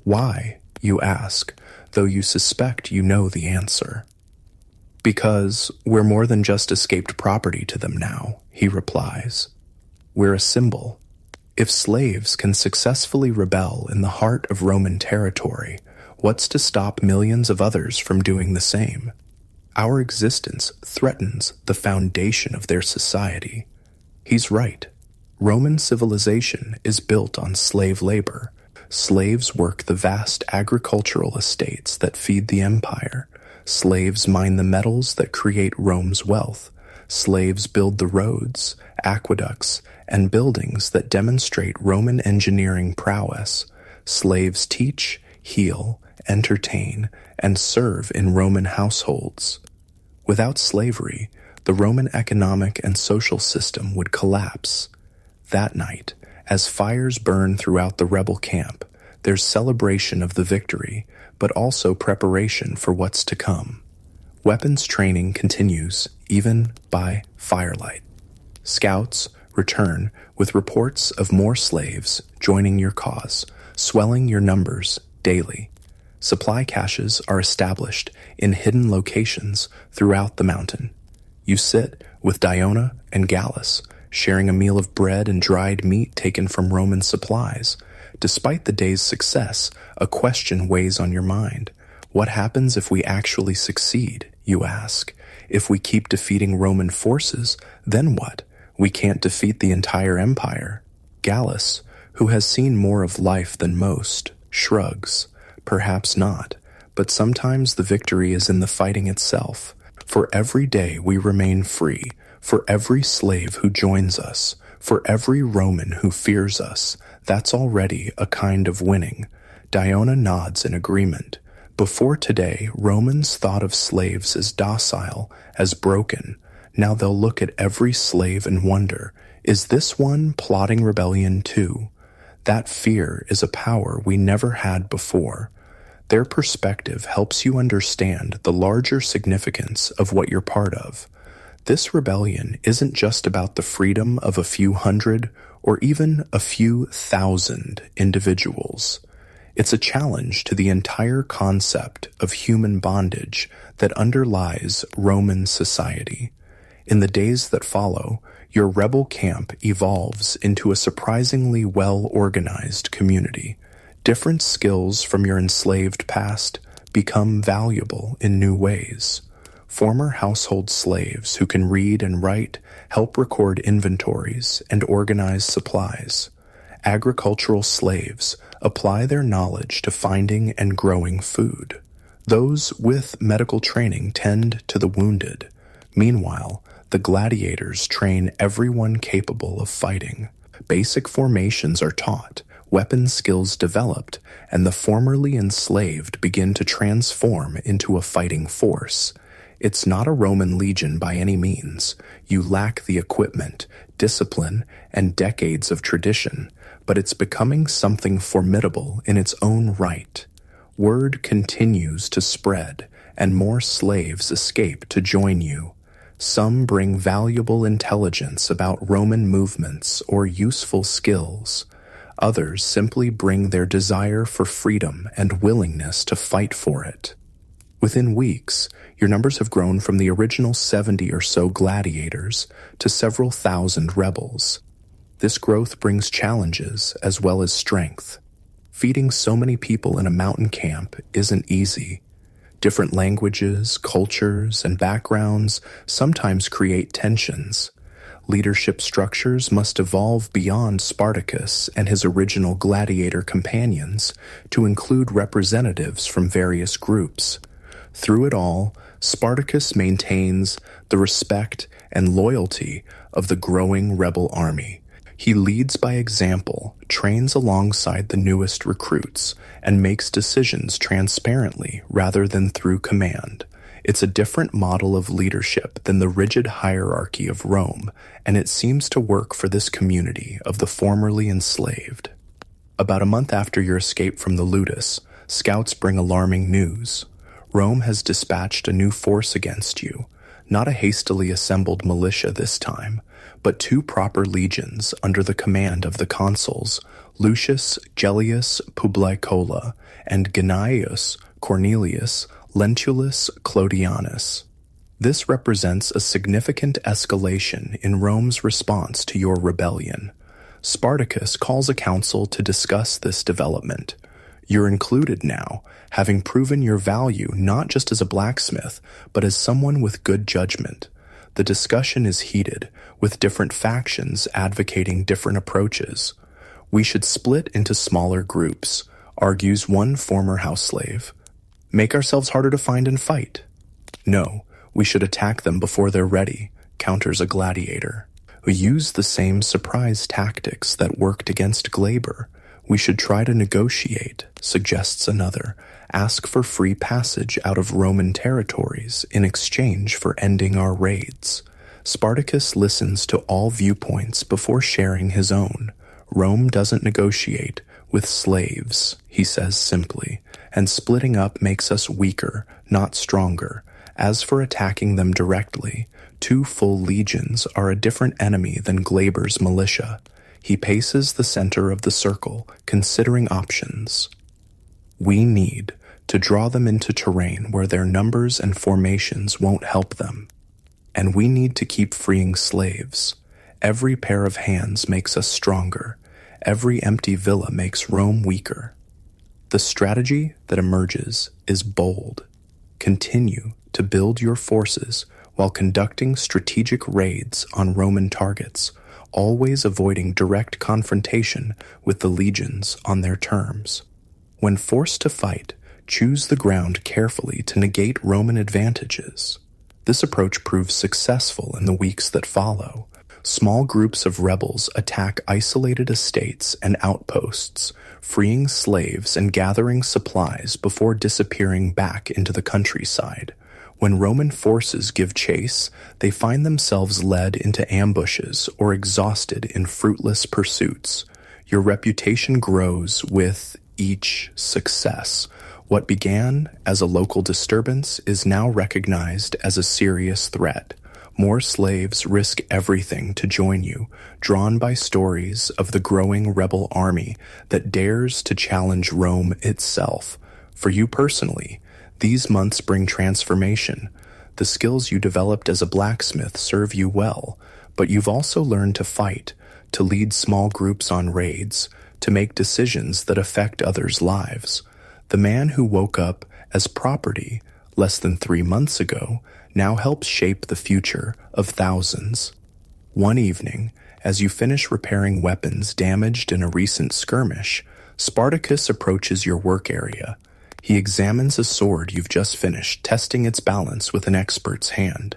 Why, you ask, though you suspect you know the answer. Because we're more than just escaped property to them now, he replies. We're a symbol. If slaves can successfully rebel in the heart of Roman territory, what's to stop millions of others from doing the same? Our existence threatens the foundation of their society. He's right. Roman civilization is built on slave labor. Slaves work the vast agricultural estates that feed the empire. Slaves mine the metals that create Rome's wealth. Slaves build the roads, aqueducts, and buildings that demonstrate Roman engineering prowess. Slaves teach, heal, entertain, and serve in Roman households. Without slavery, the Roman economic and social system would collapse. That night, as fires burn throughout the rebel camp, there's celebration of the victory, but also preparation for what's to come. Weapons training continues, even by firelight. Scouts return with reports of more slaves joining your cause, swelling your numbers daily. Supply caches are established in hidden locations throughout the mountain. You sit with Diona and Gallus, sharing a meal of bread and dried meat taken from Roman supplies. Despite the day's success, a question weighs on your mind. What happens if we actually succeed, you ask? If we keep defeating Roman forces, then what? We can't defeat the entire empire. Gallus, who has seen more of life than most, shrugs. Perhaps not, but sometimes the victory is in the fighting itself. For every day we remain free, for every slave who joins us, for every Roman who fears us, that's already a kind of winning. Diona nods in agreement. Before today, Romans thought of slaves as docile, as broken. Now they'll look at every slave and wonder, is this one plotting rebellion too? That fear is a power we never had before. Their perspective helps you understand the larger significance of what you're part of. This rebellion isn't just about the freedom of a few hundred or even a few thousand individuals. It's a challenge to the entire concept of human bondage that underlies Roman society. In the days that follow, your rebel camp evolves into a surprisingly well-organized community. Different skills from your enslaved past become valuable in new ways. Former household slaves who can read and write help record inventories and organize supplies. Agricultural slaves apply their knowledge to finding and growing food. Those with medical training tend to the wounded. Meanwhile, the gladiators train everyone capable of fighting. Basic formations are taught, weapon skills developed, and the formerly enslaved begin to transform into a fighting force. It's not a Roman legion by any means. You lack the equipment, discipline, and decades of tradition, but it's becoming something formidable in its own right. Word continues to spread, and more slaves escape to join you. Some bring valuable intelligence about Roman movements or useful skills. Others simply bring their desire for freedom and willingness to fight for it. Within weeks, your numbers have grown from the original 70 or so gladiators to several thousand rebels. This growth brings challenges as well as strength. Feeding so many people in a mountain camp isn't easy. Different languages, cultures, and backgrounds sometimes create tensions. Leadership structures must evolve beyond Spartacus and his original gladiator companions to include representatives from various groups. Through it all, Spartacus maintains the respect and loyalty of the growing rebel army. He leads by example, trains alongside the newest recruits, and makes decisions transparently rather than through command. It's a different model of leadership than the rigid hierarchy of Rome, and it seems to work for this community of the formerly enslaved. About a month after your escape from the Ludus, scouts bring alarming news. Rome has dispatched a new force against you, not a hastily assembled militia this time, but 2 proper legions under the command of the consuls, Lucius Gellius Publicola and Gnaeus Cornelius Lentulus Clodianus. This represents a significant escalation in Rome's response to your rebellion. Spartacus calls a council to discuss this development. You're included now, having proven your value not just as a blacksmith, but as someone with good judgment. The discussion is heated, with different factions advocating different approaches. We should split into smaller groups, argues one former house slave. Make ourselves harder to find and fight. No, we should attack them before they're ready, counters a gladiator. We use the same surprise tactics that worked against Glaber. We should try to negotiate, suggests another. Ask for free passage out of Roman territories in exchange for ending our raids. Spartacus listens to all viewpoints before sharing his own. Rome doesn't negotiate with slaves, he says simply, and splitting up makes us weaker, not stronger. As for attacking them directly, 2 full legions are a different enemy than Glaber's militia. He paces the center of the circle, considering options. We need to draw them into terrain where their numbers and formations won't help them. And we need to keep freeing slaves. Every pair of hands makes us stronger. Every empty villa makes Rome weaker. The strategy that emerges is bold. Continue to build your forces while conducting strategic raids on Roman targets, always avoiding direct confrontation with the legions on their terms. When forced to fight, choose the ground carefully to negate Roman advantages. This approach proves successful in the weeks that follow. Small groups of rebels attack isolated estates and outposts, freeing slaves and gathering supplies before disappearing back into the countryside. When Roman forces give chase, they find themselves led into ambushes or exhausted in fruitless pursuits. Your reputation grows with each success. What began as a local disturbance is now recognized as a serious threat. More slaves risk everything to join you, drawn by stories of the growing rebel army that dares to challenge Rome itself. For you personally, these months bring transformation. The skills you developed as a blacksmith serve you well, but you've also learned to fight, to lead small groups on raids, to make decisions that affect others' lives. The man who woke up as property less than 3 months ago now helps shape the future of thousands. One evening, as you finish repairing weapons damaged in a recent skirmish, Spartacus approaches your work area. He examines a sword you've just finished, testing its balance with an expert's hand.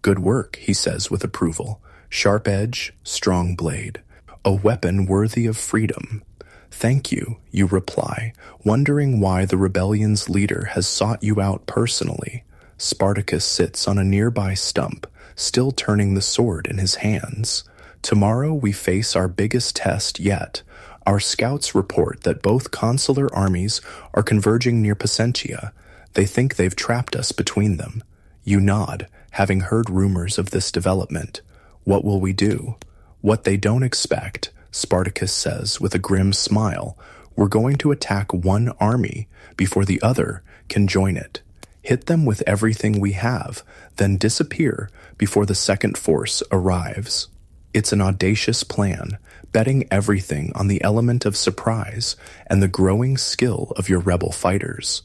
Good work, he says with approval. Sharp edge, strong blade. A weapon worthy of freedom. Thank you, you reply, wondering why the rebellion's leader has sought you out personally. Spartacus sits on a nearby stump, still turning the sword in his hands. Tomorrow we face our biggest test yet. Our scouts report that both consular armies are converging near Placentia. They think they've trapped us between them. You nod, having heard rumors of this development. What will we do? What they don't expect, Spartacus says with a grim smile. We're going to attack one army before the other can join it. Hit them with everything we have, then disappear before the second force arrives. It's an audacious plan, betting everything on the element of surprise and the growing skill of your rebel fighters.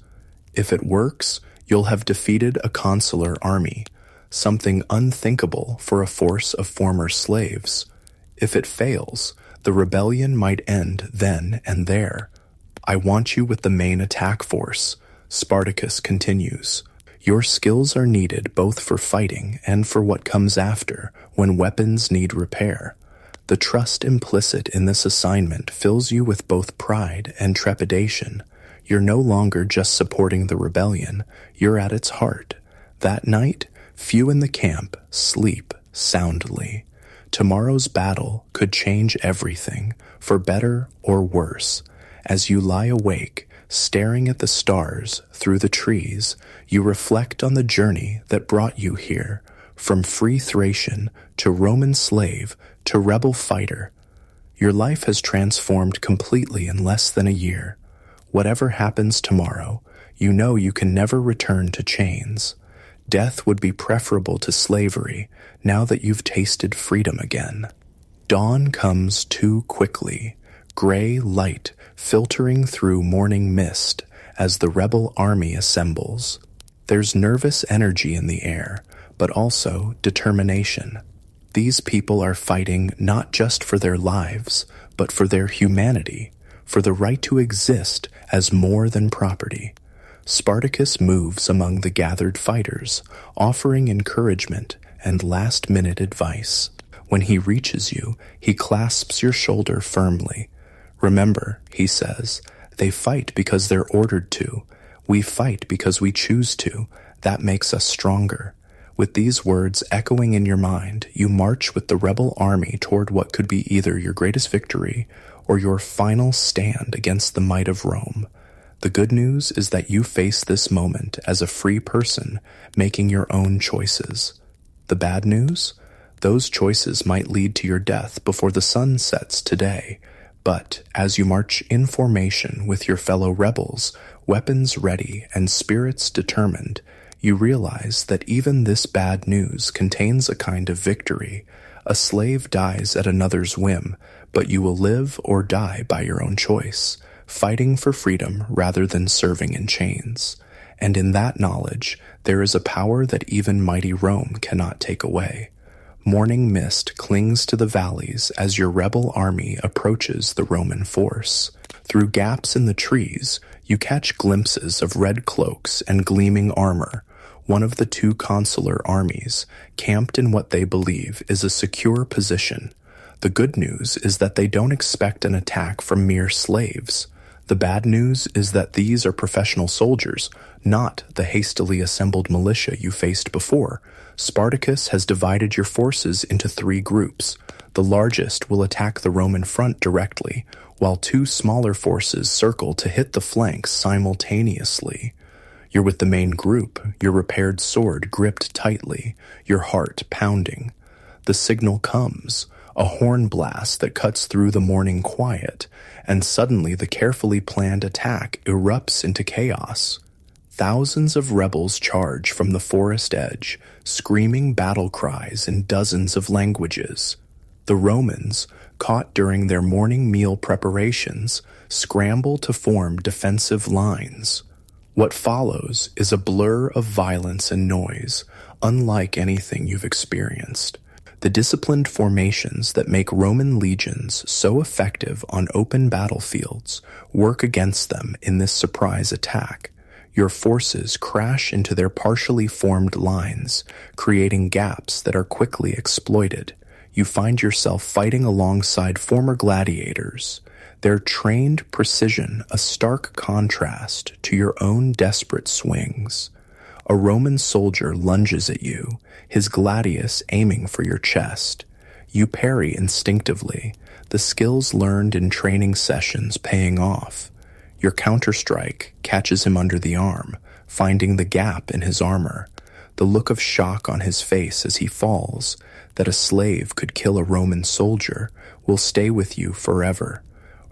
If it works, you'll have defeated a consular army, something unthinkable for a force of former slaves. If it fails, the rebellion might end then and there. I want you with the main attack force, Spartacus continues. Your skills are needed both for fighting and for what comes after, when weapons need repair. The trust implicit in this assignment fills you with both pride and trepidation. You're no longer just supporting the rebellion, you're at its heart. That night, few in the camp sleep soundly. Tomorrow's battle could change everything, for better or worse. As you lie awake, staring at the stars through the trees, you reflect on the journey that brought you here, from free Thracian to Roman slave to rebel fighter. Your life has transformed completely in less than a year. Whatever happens tomorrow, you know you can never return to chains. Death would be preferable to slavery now that you've tasted freedom again. Dawn comes too quickly, gray light filtering through morning mist as the rebel army assembles. There's nervous energy in the air, but also determination. These people are fighting not just for their lives, but for their humanity, for the right to exist as more than property. Spartacus moves among the gathered fighters, offering encouragement and last-minute advice. When he reaches you, he clasps your shoulder firmly. Remember, he says, they fight because they're ordered to. We fight because we choose to. That makes us stronger. With these words echoing in your mind, you march with the rebel army toward what could be either your greatest victory or your final stand against the might of Rome. The good news is that you face this moment as a free person making your own choices. The bad news? Those choices might lead to your death before the sun sets today. But as you march in formation with your fellow rebels, weapons ready and spirits determined, you realize that even this bad news contains a kind of victory. A slave dies at another's whim, but you will live or die by your own choice, fighting for freedom rather than serving in chains. And in that knowledge, there is a power that even mighty Rome cannot take away. Morning mist clings to the valleys as your rebel army approaches the Roman force. Through gaps in the trees, you catch glimpses of red cloaks and gleaming armor, one of the two consular armies, camped in what they believe is a secure position. The good news is that they don't expect an attack from mere slaves. The bad news is that these are professional soldiers, not the hastily assembled militia you faced before. Spartacus has divided your forces into 3 groups. The largest will attack the Roman front directly, while 2 smaller forces circle to hit the flanks simultaneously. You're with the main group, your repaired sword gripped tightly, your heart pounding. The signal comes, a horn blast that cuts through the morning quiet, and suddenly the carefully planned attack erupts into chaos. Thousands of rebels charge from the forest edge, screaming battle cries in dozens of languages. The Romans, caught during their morning meal preparations, scramble to form defensive lines. What follows is a blur of violence and noise, unlike anything you've experienced. The disciplined formations that make Roman legions so effective on open battlefields work against them in this surprise attack. Your forces crash into their partially formed lines, creating gaps that are quickly exploited. You find yourself fighting alongside former gladiators, their trained precision a stark contrast to your own desperate swings. A Roman soldier lunges at you, his gladius aiming for your chest. You parry instinctively, the skills learned in training sessions paying off. Your counterstrike catches him under the arm, finding the gap in his armor. The look of shock on his face as he falls, that a slave could kill a Roman soldier, will stay with you forever.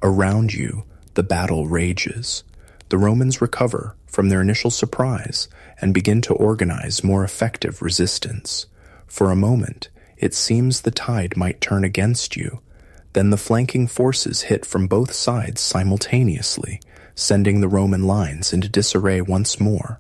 Around you, the battle rages. The Romans recover from their initial surprise and begin to organize more effective resistance. For a moment, it seems the tide might turn against you. Then the flanking forces hit from both sides simultaneously, sending the Roman lines into disarray once more.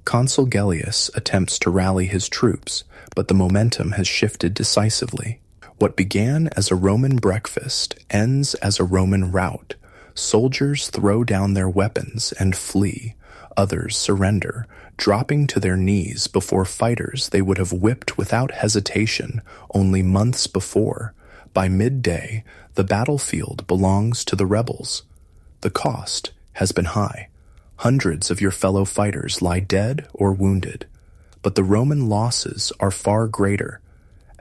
Consul Gellius attempts to rally his troops, but the momentum has shifted decisively. What began as a Roman breakfast ends as a Roman rout. Soldiers throw down their weapons and flee. Others surrender, dropping to their knees before fighters they would have whipped without hesitation only months before. By midday, the battlefield belongs to the rebels. The cost has been high. Hundreds of your fellow fighters lie dead or wounded. But the Roman losses are far greater.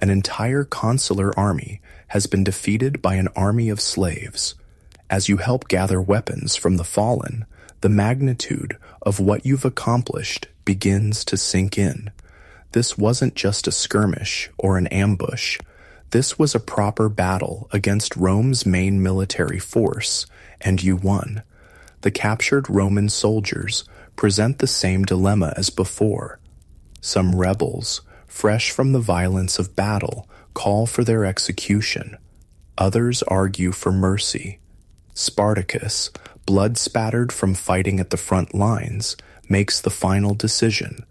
An entire consular army has been defeated by an army of slaves. As you help gather weapons from the fallen, the magnitude of what you've accomplished begins to sink in. This wasn't just a skirmish or an ambush. This was a proper battle against Rome's main military force, and you won. The captured Roman soldiers present the same dilemma as before. Some rebels, fresh from the violence of battle, call for their execution. Others argue for mercy. Spartacus, blood-spattered from fighting at the front lines, makes the final decision.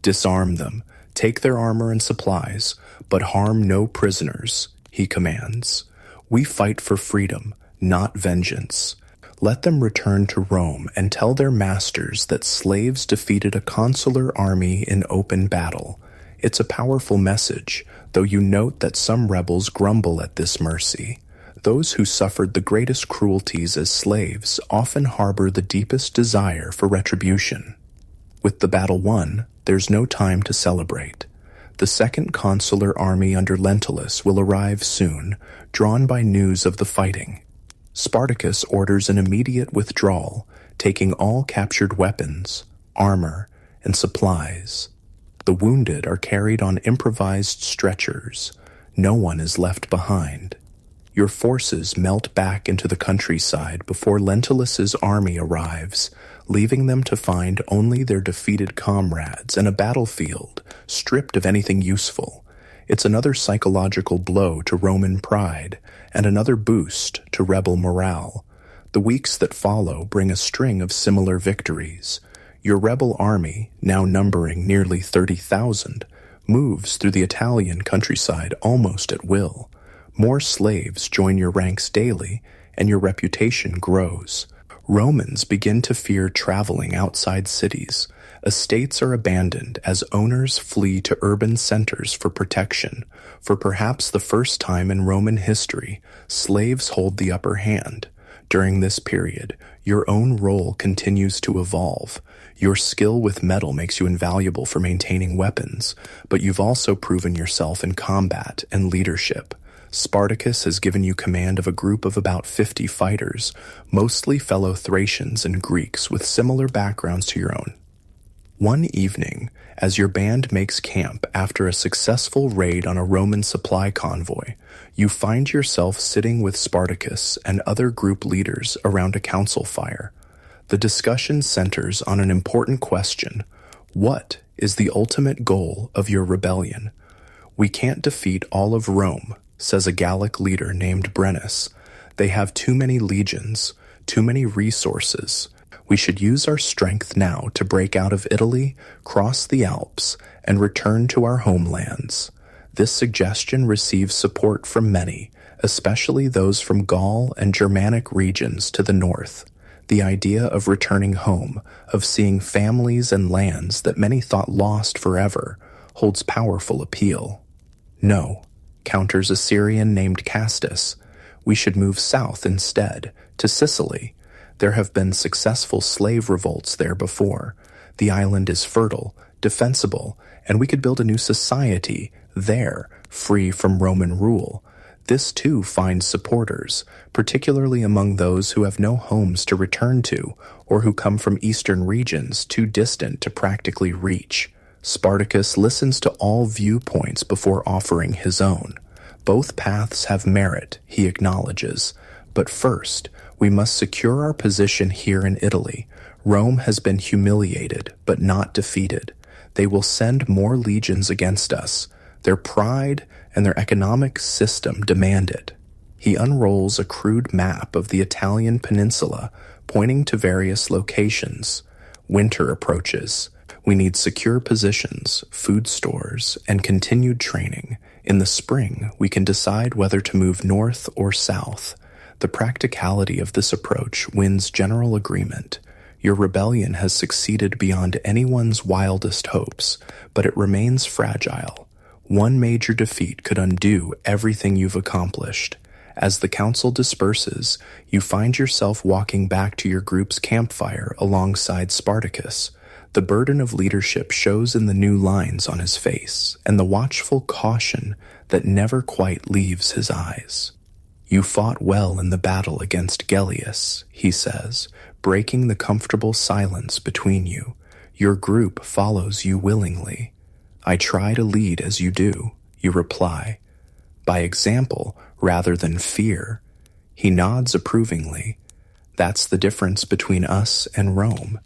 Disarm them, take their armor and supplies, but harm no prisoners, he commands. We fight for freedom, not vengeance. Let them return to Rome and tell their masters that slaves defeated a consular army in open battle. It's a powerful message, though you note that some rebels grumble at this mercy. Those who suffered the greatest cruelties as slaves often harbor the deepest desire for retribution. With the battle won, there's no time to celebrate. The second consular army under Lentulus will arrive soon, drawn by news of the fighting. Spartacus orders an immediate withdrawal, taking all captured weapons, armor, and supplies. The wounded are carried on improvised stretchers. No one is left behind. Your forces melt back into the countryside before Lentulus's army arrives, leaving them to find only their defeated comrades and a battlefield stripped of anything useful. It's another psychological blow to Roman pride and another boost to rebel morale. The weeks that follow bring a string of similar victories. Your rebel army, now numbering nearly 30,000, moves through the Italian countryside almost at will. More slaves join your ranks daily, and your reputation grows. Romans begin to fear traveling outside cities. Estates are abandoned as owners flee to urban centers for protection. For perhaps the first time in Roman history, slaves hold the upper hand. During this period, your own role continues to evolve. Your skill with metal makes you invaluable for maintaining weapons, but you've also proven yourself in combat and leadership. Spartacus has given you command of a group of about 50 fighters, mostly fellow Thracians and Greeks with similar backgrounds to your own. One evening, as your band makes camp after a successful raid on a Roman supply convoy, you find yourself sitting with Spartacus and other group leaders around a council fire. The discussion centers on an important question: what is the ultimate goal of your rebellion? We can't defeat all of Rome, says a Gallic leader named Brennus. They have too many legions, too many resources. We should use our strength now to break out of Italy, cross the Alps, and return to our homelands. This suggestion receives support from many, especially those from Gaul and Germanic regions to the north. The idea of returning home, of seeing families and lands that many thought lost forever, holds powerful appeal. No, counters a Syrian named Castus. We should move south instead, to Sicily. There have been successful slave revolts there before. The island is fertile, defensible, and we could build a new society there, free from Roman rule. This too finds supporters, particularly among those who have no homes to return to or who come from eastern regions too distant to practically reach. Spartacus listens to all viewpoints before offering his own. Both paths have merit, he acknowledges. But first, we must secure our position here in Italy. Rome has been humiliated, but not defeated. They will send more legions against us. Their pride and their economic system demand it. He unrolls a crude map of the Italian peninsula, pointing to various locations. Winter approaches. We need secure positions, food stores, and continued training. In the spring, we can decide whether to move north or south. The practicality of this approach wins general agreement. Your rebellion has succeeded beyond anyone's wildest hopes, but it remains fragile. One major defeat could undo everything you've accomplished. As the council disperses, you find yourself walking back to your group's campfire alongside Spartacus. The burden of leadership shows in the new lines on his face, and the watchful caution that never quite leaves his eyes. You fought well in the battle against Gellius, he says, breaking the comfortable silence between you. Your group follows you willingly. I try to lead as you do, you reply, by example rather than fear. He nods approvingly. That's the difference between us and Rome.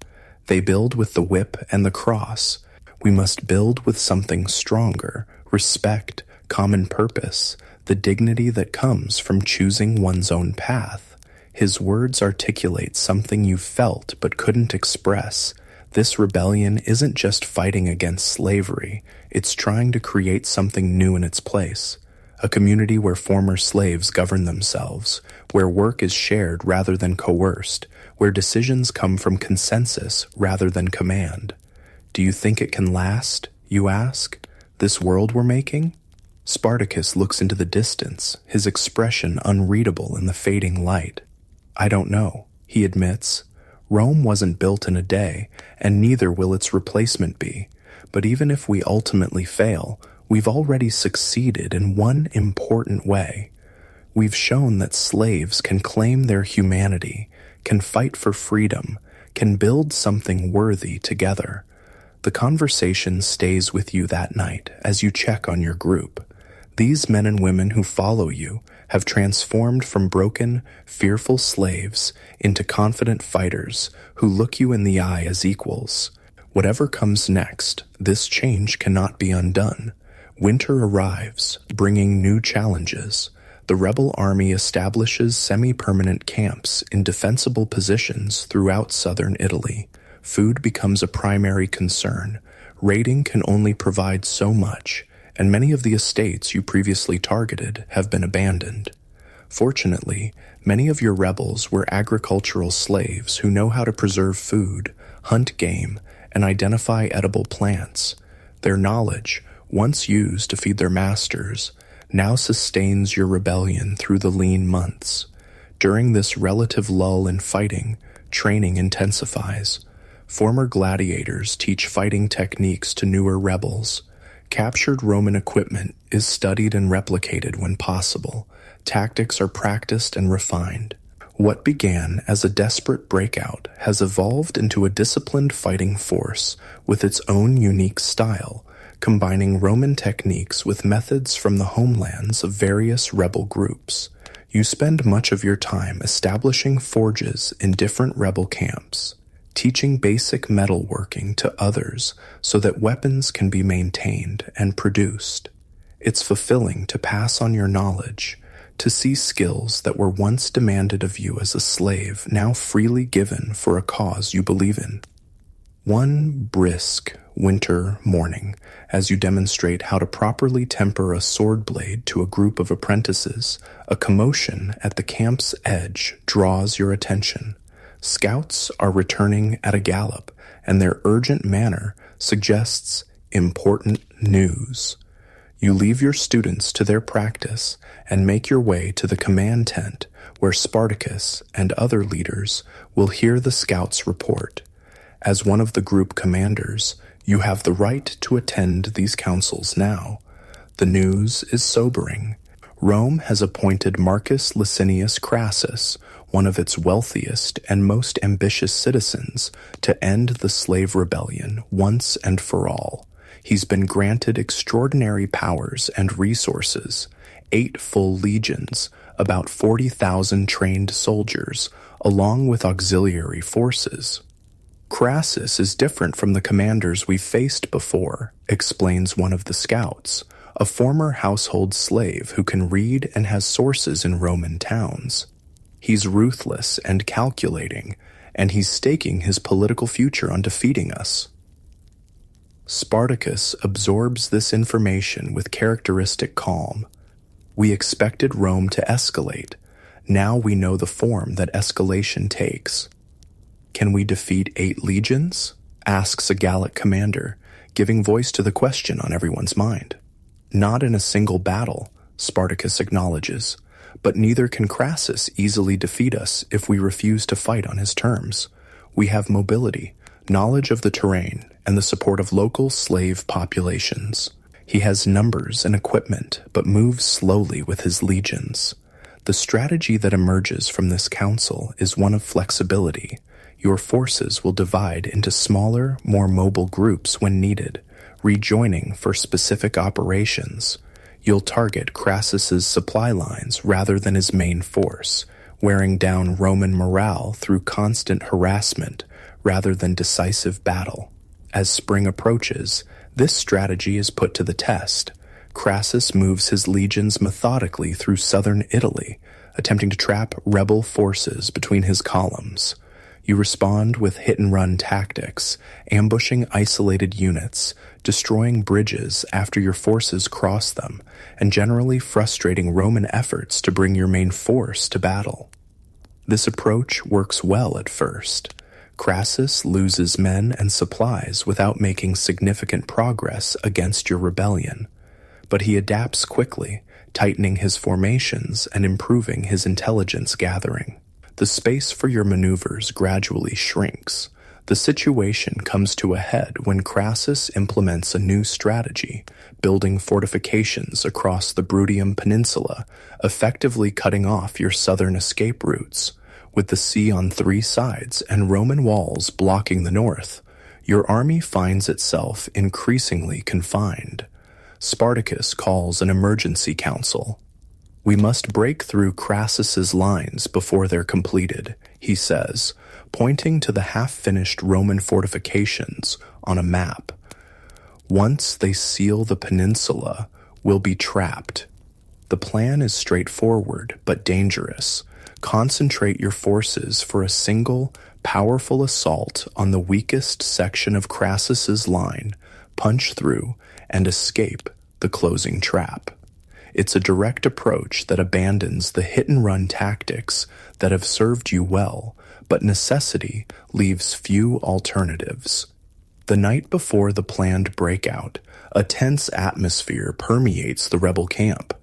They build with the whip and the cross. We must build with something stronger, respect, common purpose, the dignity that comes from choosing one's own path. His words articulate something you felt but couldn't express. This rebellion isn't just fighting against slavery, it's trying to create something new in its place. A community where former slaves govern themselves, where work is shared rather than coerced, where decisions come from consensus rather than command. Do you think it can last, you ask, this world we're making? Spartacus looks into the distance, his expression unreadable in the fading light. I don't know, he admits. Rome wasn't built in a day, and neither will its replacement be. But even if we ultimately fail, We've already succeeded in one important way. We've shown that slaves can claim their humanity, can fight for freedom, can build something worthy together. The conversation stays with you that night as you check on your group. These men and women who follow you have transformed from broken, fearful slaves into confident fighters who look you in the eye as equals. Whatever comes next, this change cannot be undone. Winter arrives, bringing new challenges. The rebel army establishes semi-permanent camps in defensible positions throughout southern Italy. Food becomes a primary concern. Raiding can only provide so much, and many of the estates you previously targeted have been abandoned. Fortunately, many of your rebels were agricultural slaves who know how to preserve food, hunt game, and identify edible plants. Their knowledge, once used to feed their masters, now sustains your rebellion through the lean months. During this relative lull in fighting, training intensifies. Former gladiators teach fighting techniques to newer rebels. Captured Roman equipment is studied and replicated when possible. Tactics are practiced and refined. What began as a desperate breakout has evolved into a disciplined fighting force with its own unique style, combining Roman techniques with methods from the homelands of various rebel groups. You spend much of your time establishing forges in different rebel camps, teaching basic metalworking to others so that weapons can be maintained and produced. It's fulfilling to pass on your knowledge, to see skills that were once demanded of you as a slave now freely given for a cause you believe in. One brisk winter morning, as you demonstrate how to properly temper a sword blade to a group of apprentices, a commotion at the camp's edge draws your attention. Scouts are returning at a gallop, and their urgent manner suggests important news. You leave your students to their practice and make your way to the command tent where Spartacus and other leaders will hear the scouts' report. As one of the group commanders, you have the right to attend these councils now. The news is sobering. Rome has appointed Marcus Licinius Crassus, one of its wealthiest and most ambitious citizens, to end the slave rebellion once and for all. He's been granted extraordinary powers and resources, 8 full legions, about 40,000 trained soldiers, along with auxiliary forces. Crassus is different from the commanders we've faced before, explains one of the scouts, a former household slave who can read and has sources in Roman towns. He's ruthless and calculating, and he's staking his political future on defeating us. Spartacus absorbs this information with characteristic calm. We expected Rome to escalate. Now we know the form that escalation takes. Can we defeat 8 legions? Asks a Gallic commander, giving voice to the question on everyone's mind. Not in a single battle, Spartacus acknowledges, but neither can Crassus easily defeat us if we refuse to fight on his terms. We have mobility, knowledge of the terrain, and the support of local slave populations. He has numbers and equipment, but moves slowly with his legions. The strategy that emerges from this council is one of flexibility. Your forces will divide into smaller, more mobile groups when needed, rejoining for specific operations. You'll target Crassus's supply lines rather than his main force, wearing down Roman morale through constant harassment rather than decisive battle. As spring approaches, this strategy is put to the test. Crassus moves his legions methodically through southern Italy, attempting to trap rebel forces between his columns. You respond with hit-and-run tactics, ambushing isolated units, destroying bridges after your forces cross them, and generally frustrating Roman efforts to bring your main force to battle. This approach works well at first. Crassus loses men and supplies without making significant progress against your rebellion, but he adapts quickly, tightening his formations and improving his intelligence gathering. The space for your maneuvers gradually shrinks. The The situation comes to a head when Crassus implements a new strategy, building fortifications across the Bruttium Peninsula, effectively cutting off your southern escape routes. With the sea on three sides and Roman walls blocking the north, your army finds itself increasingly confined. Spartacus calls an emergency council. "We must break through Crassus's lines before they're completed," he says, pointing to the half-finished Roman fortifications on a map. "Once they seal the peninsula, we'll be trapped." The plan is straightforward but dangerous. Concentrate your forces for a single, powerful assault on the weakest section of Crassus's line, punch through, and escape the closing trap. It's a direct approach that abandons the hit-and-run tactics that have served you well, but necessity leaves few alternatives. The night before the planned breakout, a tense atmosphere permeates the rebel camp.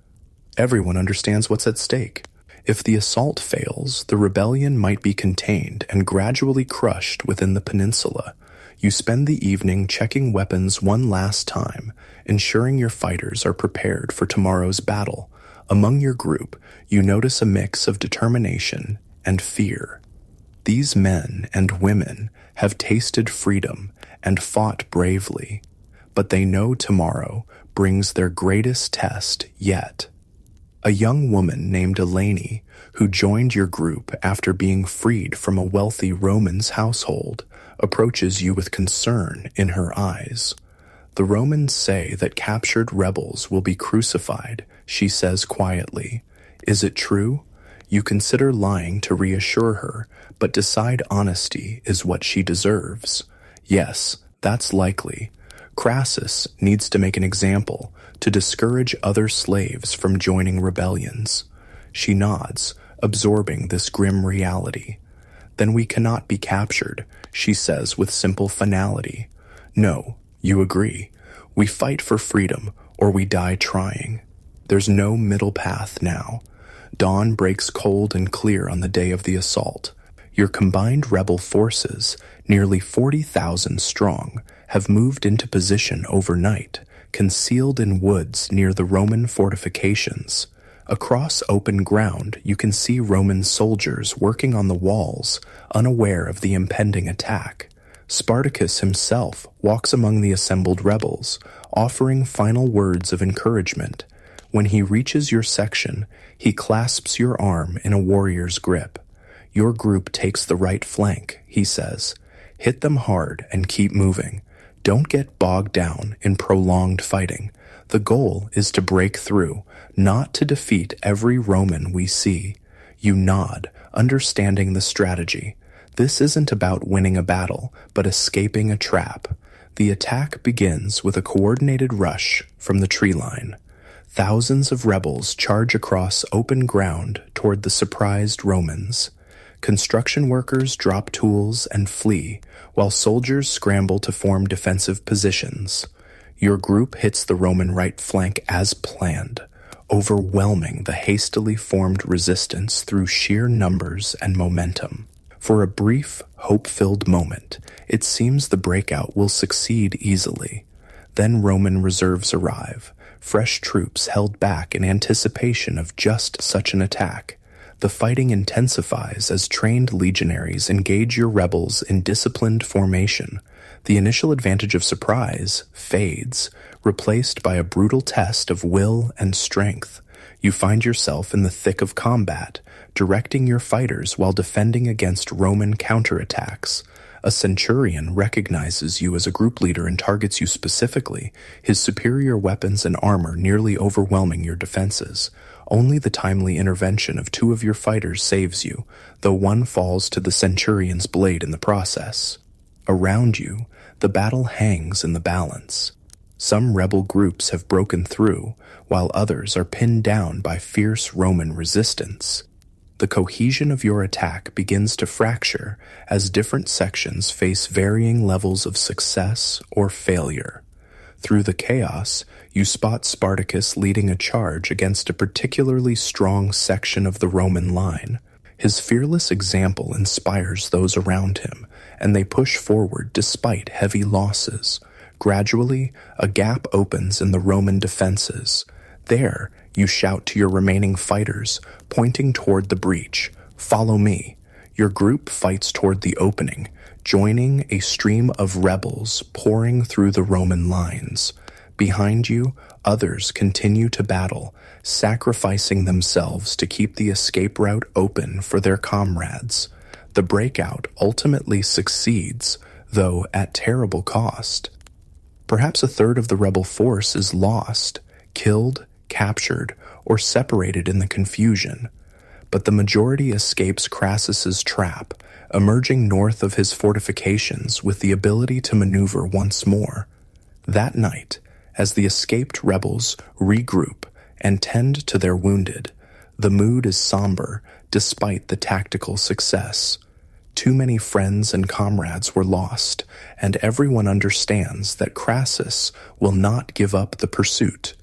Everyone understands what's at stake. If the assault fails, the rebellion might be contained and gradually crushed within the peninsula. You spend the evening checking weapons one last time, ensuring your fighters are prepared for tomorrow's battle. Among your group, you notice a mix of determination and fear. These men and women have tasted freedom and fought bravely, but they know tomorrow brings their greatest test yet. A young woman named Eleni, who joined your group after being freed from a wealthy Roman's household, approaches you with concern in her eyes. "The Romans say that captured rebels will be crucified," she says quietly. "Is it true?" You consider lying to reassure her, but decide honesty is what she deserves. "Yes, that's likely. Crassus needs to make an example to discourage other slaves from joining rebellions." She nods, absorbing this grim reality. "Then we cannot be captured," she says with simple finality. "No, you agree. We fight for freedom, or we die trying. There's no middle path now." Dawn breaks cold and clear on the day of the assault. Your combined rebel forces, nearly 40,000 strong, have moved into position overnight, concealed in woods near the Roman fortifications. Across open ground, you can see Roman soldiers working on the walls, unaware of the impending attack. Spartacus himself walks among the assembled rebels, offering final words of encouragement. When he reaches your section, he clasps your arm in a warrior's grip. "Your group takes the right flank," he says. "Hit them hard and keep moving. Don't get bogged down in prolonged fighting. The goal is to break through, not to defeat every Roman we see." You nod, understanding the strategy. This isn't about winning a battle, but escaping a trap. The attack begins with a coordinated rush from the tree line. Thousands of rebels charge across open ground toward the surprised Romans. Construction workers drop tools and flee, while soldiers scramble to form defensive positions. Your group hits the Roman right flank as planned, overwhelming the hastily formed resistance through sheer numbers and momentum. For a brief, hope-filled moment, it seems the breakout will succeed easily. Then Roman reserves arrive, fresh troops held back in anticipation of just such an attack. The fighting intensifies as trained legionaries engage your rebels in disciplined formation. The initial advantage of surprise fades, replaced by a brutal test of will and strength. You find yourself in the thick of combat, directing your fighters while defending against Roman counterattacks. A centurion recognizes you as a group leader and targets you specifically, his superior weapons and armor nearly overwhelming your defenses. Only the timely intervention of two of your fighters saves you, though one falls to the centurion's blade in the process. Around you, the battle hangs in the balance. Some rebel groups have broken through, while others are pinned down by fierce Roman resistance. The cohesion of your attack begins to fracture as different sections face varying levels of success or failure. Through the chaos, you spot Spartacus leading a charge against a particularly strong section of the Roman line. His fearless example inspires those around him, and they push forward despite heavy losses. Gradually, a gap opens in the Roman defenses. There, you shout to your remaining fighters, pointing toward the breach, "Follow me." Your group fights toward the opening, joining a stream of rebels pouring through the Roman lines. Behind you, others continue to battle, sacrificing themselves to keep the escape route open for their comrades. The breakout ultimately succeeds, though at terrible cost. Perhaps a third of the rebel force is lost, killed, captured, or separated in the confusion. But the majority escapes Crassus's trap, emerging north of his fortifications with the ability to maneuver once more. That night, as the escaped rebels regroup and tend to their wounded, the mood is somber despite the tactical success. Too many friends and comrades were lost, and everyone understands that Crassus will not give up the pursuit.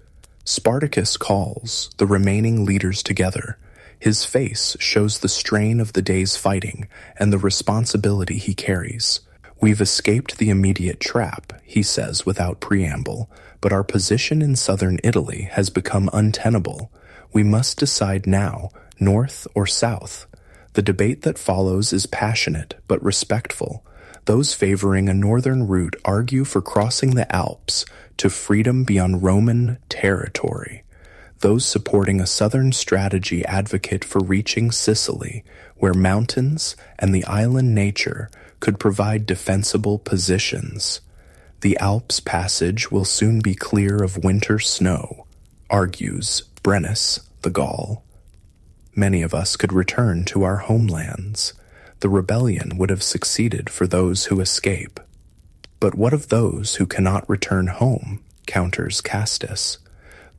Spartacus calls the remaining leaders together. His face shows the strain of the day's fighting and the responsibility he carries. "We've escaped the immediate trap," he says without preamble, "but our position in southern Italy has become untenable. We must decide now, north or south." The debate that follows is passionate but respectful. Those favoring a northern route argue for crossing the Alps to freedom beyond Roman territory. Those supporting a southern strategy advocate for reaching Sicily, where mountains and the island nature could provide defensible positions. "The Alps passage will soon be clear of winter snow," argues Brennus the Gaul. "Many of us could return to our homelands. The rebellion would have succeeded for those who escape." "But what of those who cannot return home?" counters Castus.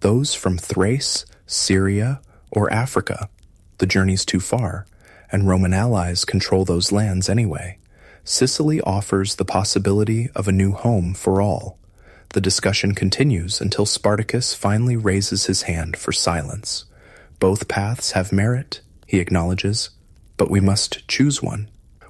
"Those from Thrace, Syria, or Africa. The journey's too far, and Roman allies control those lands anyway. Sicily offers the possibility of a new home for all." The discussion continues until Spartacus finally raises his hand for silence. "Both paths have merit," he acknowledges, "but we must choose one.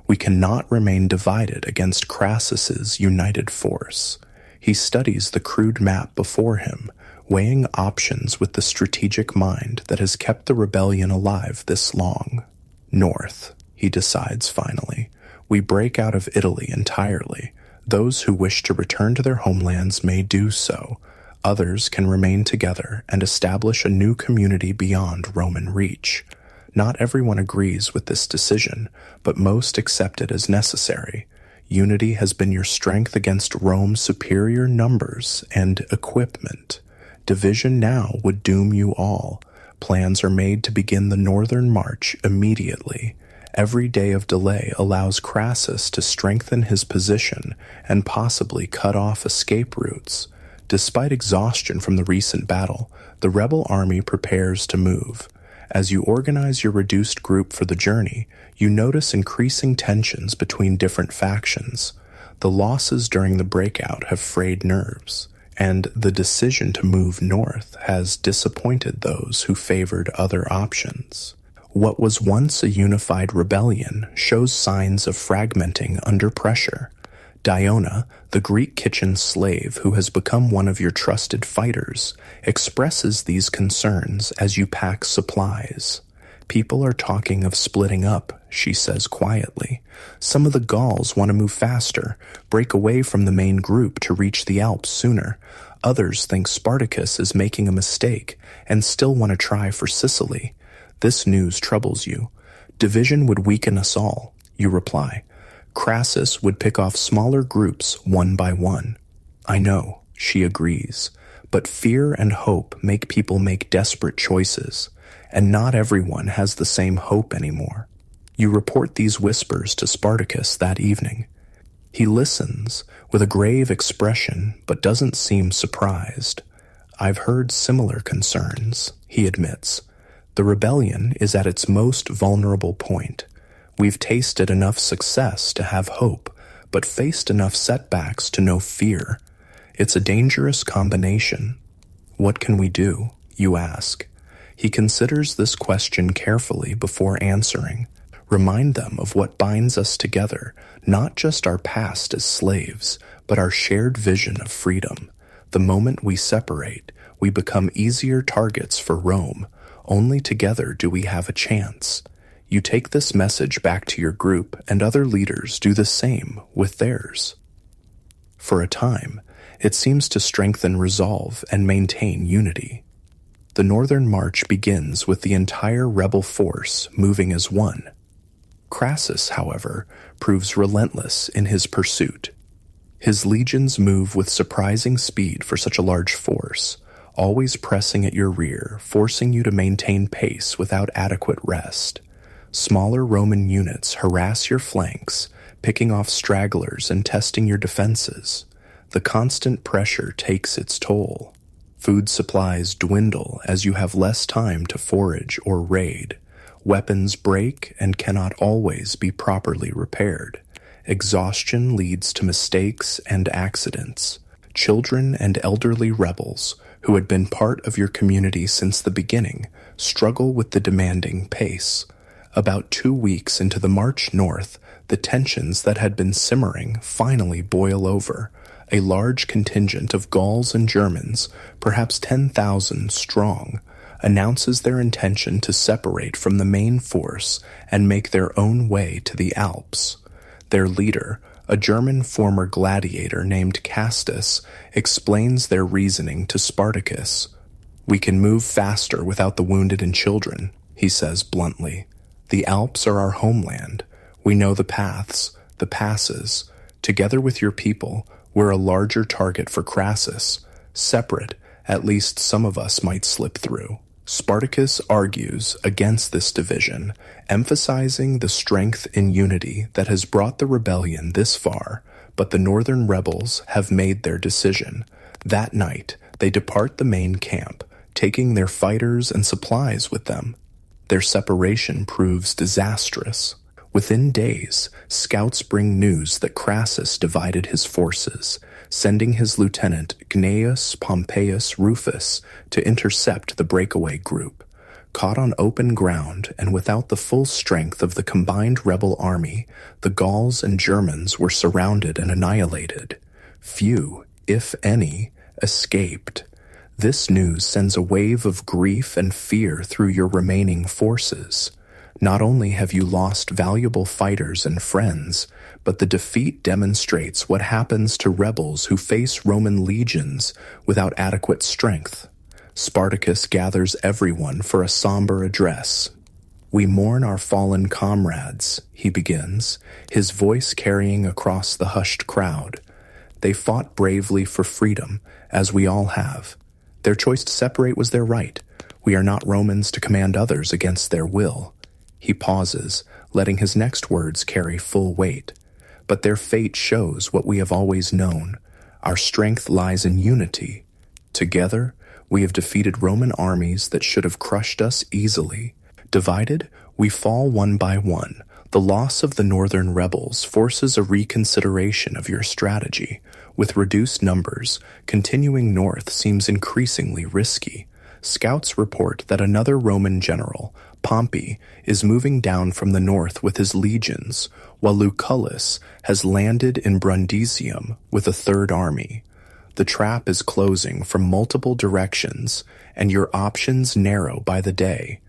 We cannot remain divided against Crassus's united force." He studies the crude map before him, weighing options with the strategic mind that has kept the rebellion alive this long. "North," he decides finally. "We break out of Italy entirely. Those who wish to return to their homelands may do so. Others can remain together and establish a new community beyond Roman reach." Not everyone agrees with this decision, but most accept it as necessary. Unity has been your strength against Rome's superior numbers and equipment. Division now would doom you all. Plans are made to begin the northern march immediately. Every day of delay allows Crassus to strengthen his position and possibly cut off escape routes. Despite exhaustion from the recent battle, the rebel army prepares to move. As you organize your reduced group for the journey, you notice increasing tensions between different factions. The losses during the breakout have frayed nerves, and the decision to move north has disappointed those who favored other options. What was once a unified rebellion shows signs of fragmenting under pressure. Diona, the Greek kitchen slave who has become one of your trusted fighters, expresses these concerns as you pack supplies. "People are talking of splitting up," she says quietly. "Some of the Gauls want to move faster, break away from the main group to reach the Alps sooner. Others think Spartacus is making a mistake and still want to try for Sicily. This news troubles you. Division would weaken us all," you reply. "Crassus would pick off smaller groups one by one." "I know," she agrees, "but fear and hope make people make desperate choices, and not everyone has the same hope anymore." You report these whispers to Spartacus that evening. He listens with a grave expression but doesn't seem surprised. "I've heard similar concerns," he admits. "The rebellion is at its most vulnerable point. We've tasted enough success to have hope, but faced enough setbacks to know fear. It's a dangerous combination." "What can we do?" you ask. He considers this question carefully before answering. Remind them of what binds us together, not just our past as slaves, but our shared vision of freedom. The moment we separate, we become easier targets for Rome. Only together do we have a chance. You take this message back to your group, and other leaders do the same with theirs. For a time, it seems to strengthen resolve and maintain unity. The Northern March begins with the entire rebel force moving as one. Crassus, however, proves relentless in his pursuit. His legions move with surprising speed for such a large force, always pressing at your rear, forcing you to maintain pace without adequate rest. Smaller Roman units harass your flanks, picking off stragglers and testing your defenses. The constant pressure takes its toll. Food supplies dwindle as you have less time to forage or raid. Weapons break and cannot always be properly repaired. Exhaustion leads to mistakes and accidents. Children and elderly rebels, who had been part of your community since the beginning, struggle with the demanding pace. About 2 weeks into the march north, the tensions that had been simmering finally boil over. A large contingent of Gauls and Germans, perhaps 10,000 strong, announces their intention to separate from the main force and make their own way to the Alps. Their leader, a German former gladiator named Castus, explains their reasoning to Spartacus. "We can move faster without the wounded and children," he says bluntly. "The Alps are our homeland. We know the paths, the passes. Together with your people, we're a larger target for Crassus. Separate, at least some of us might slip through." Spartacus argues against this division, emphasizing the strength in unity that has brought the rebellion this far, but the northern rebels have made their decision. That night, they depart the main camp, taking their fighters and supplies with them. Their separation proves disastrous. Within days, scouts bring news that Crassus divided his forces, sending his lieutenant Gnaeus Pompeius Rufus to intercept the breakaway group. Caught on open ground and without the full strength of the combined rebel army, the Gauls and Germans were surrounded and annihilated. Few, if any, escaped. This news sends a wave of grief and fear through your remaining forces. Not only have you lost valuable fighters and friends, but the defeat demonstrates what happens to rebels who face Roman legions without adequate strength. Spartacus gathers everyone for a somber address. "We mourn our fallen comrades," he begins, his voice carrying across the hushed crowd. "They fought bravely for freedom, as we all have. Their choice to separate was their right. We are not Romans to command others against their will." He pauses, letting his next words carry full weight. "But their fate shows what we have always known. Our strength lies in unity. Together, we have defeated Roman armies that should have crushed us easily. Divided, we fall one by one. The loss of the northern rebels forces a reconsideration of your strategy. With reduced numbers, continuing north seems increasingly risky. Scouts report that another Roman general, Pompey, is moving down from the north with his legions, while Lucullus has landed in Brundisium with a third army. The trap is closing from multiple directions, and your options narrow by the day.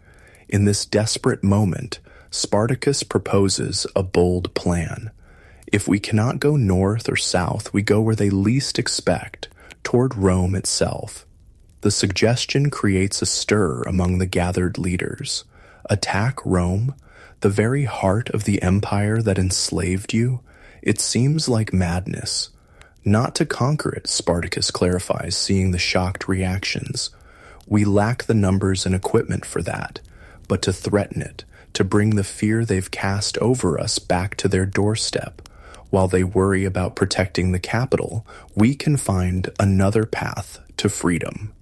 In this desperate moment, Spartacus proposes a bold plan. If we cannot go north or south, we go where they least expect, toward Rome itself. The suggestion creates a stir among the gathered leaders. Attack Rome, the very heart of the empire that enslaved you? It seems like madness. Not to conquer it, Spartacus clarifies, seeing the shocked reactions. We lack the numbers and equipment for that, but to threaten it, to bring the fear they've cast over us back to their doorstep. While they worry about protecting the capital, we can find another path to freedom.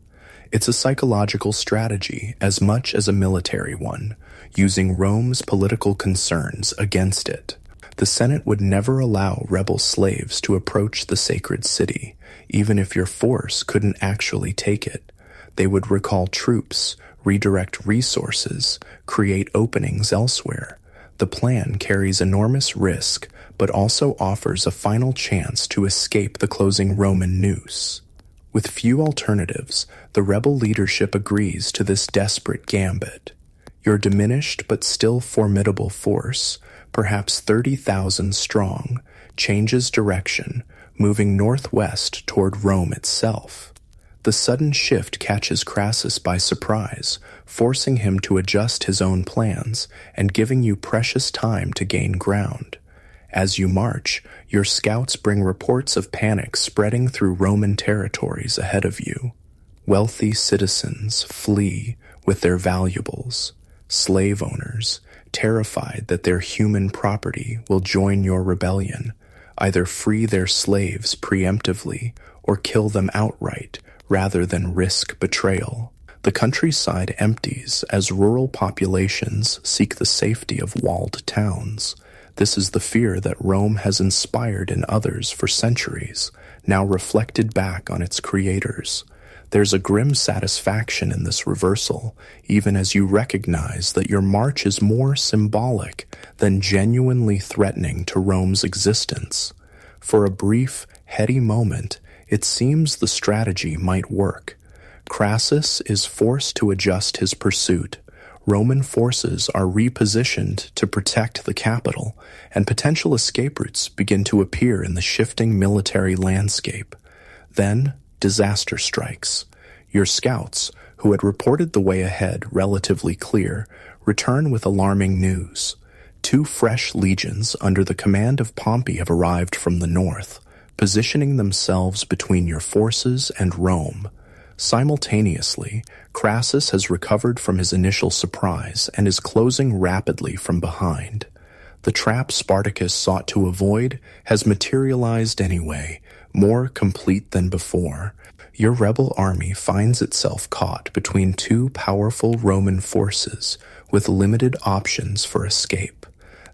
It's a psychological strategy as much as a military one, using Rome's political concerns against it. The Senate would never allow rebel slaves to approach the sacred city, even if your force couldn't actually take it. They would recall troops, redirect resources, create openings elsewhere. The plan carries enormous risk, but also offers a final chance to escape the closing Roman noose. With few alternatives, the rebel leadership agrees to this desperate gambit. Your diminished but still formidable force, perhaps 30,000 strong, changes direction, moving northwest toward Rome itself. The sudden shift catches Crassus by surprise, forcing him to adjust his own plans and giving you precious time to gain ground. As you march, your scouts bring reports of panic spreading through Roman territories ahead of you. Wealthy citizens flee with their valuables. Slave owners, terrified that their human property will join your rebellion, either free their slaves preemptively or kill them outright rather than risk betrayal. The countryside empties as rural populations seek the safety of walled towns. This is the fear that Rome has inspired in others for centuries, now reflected back on its creators. There's a grim satisfaction in this reversal, even as you recognize that your march is more symbolic than genuinely threatening to Rome's existence. For a brief, heady moment, it seems the strategy might work. Crassus is forced to adjust his pursuit. Roman forces are repositioned to protect the capital, and potential escape routes begin to appear in the shifting military landscape. Then, disaster strikes. Your scouts, who had reported the way ahead relatively clear, return with alarming news. 2 fresh legions under the command of Pompey have arrived from the north, positioning themselves between your forces and Rome. Simultaneously, Crassus has recovered from his initial surprise and is closing rapidly from behind. The trap Spartacus sought to avoid has materialized anyway, more complete than before. Your rebel army finds itself caught between 2 powerful Roman forces with limited options for escape.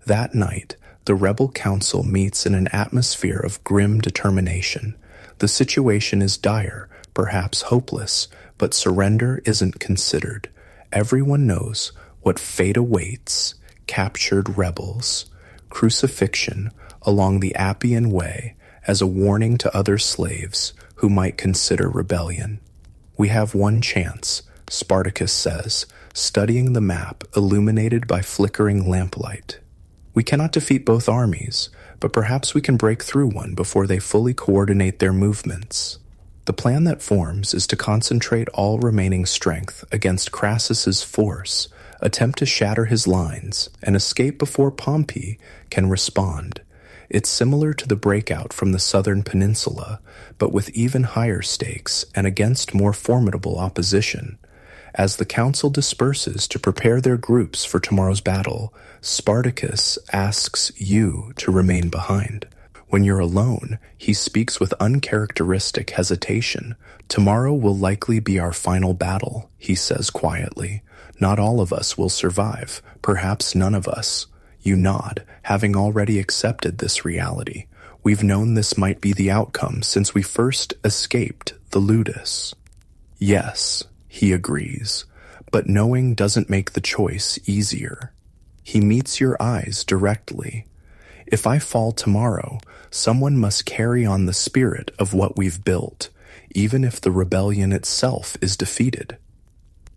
That night, the rebel council meets in an atmosphere of grim determination. The situation is dire, perhaps hopeless, but surrender isn't considered. Everyone knows what fate awaits: captured rebels, crucifixion along the Appian Way as a warning to other slaves who might consider rebellion. We have one chance, Spartacus says, studying the map illuminated by flickering lamplight. We cannot defeat both armies, but perhaps we can break through one before they fully coordinate their movements. The plan that forms is to concentrate all remaining strength against Crassus's force, attempt to shatter his lines, and escape before Pompey can respond. It's similar to the breakout from the southern peninsula, but with even higher stakes and against more formidable opposition. As the council disperses to prepare their groups for tomorrow's battle, Spartacus asks you to remain behind. When you're alone, he speaks with uncharacteristic hesitation. "Tomorrow will likely be our final battle," he says quietly. "Not all of us will survive, perhaps none of us." You nod, having already accepted this reality. "We've known this might be the outcome since we first escaped the ludus." "Yes," he agrees, "but knowing doesn't make the choice easier." He meets your eyes directly. "If I fall tomorrow, someone must carry on the spirit of what we've built, even if the rebellion itself is defeated."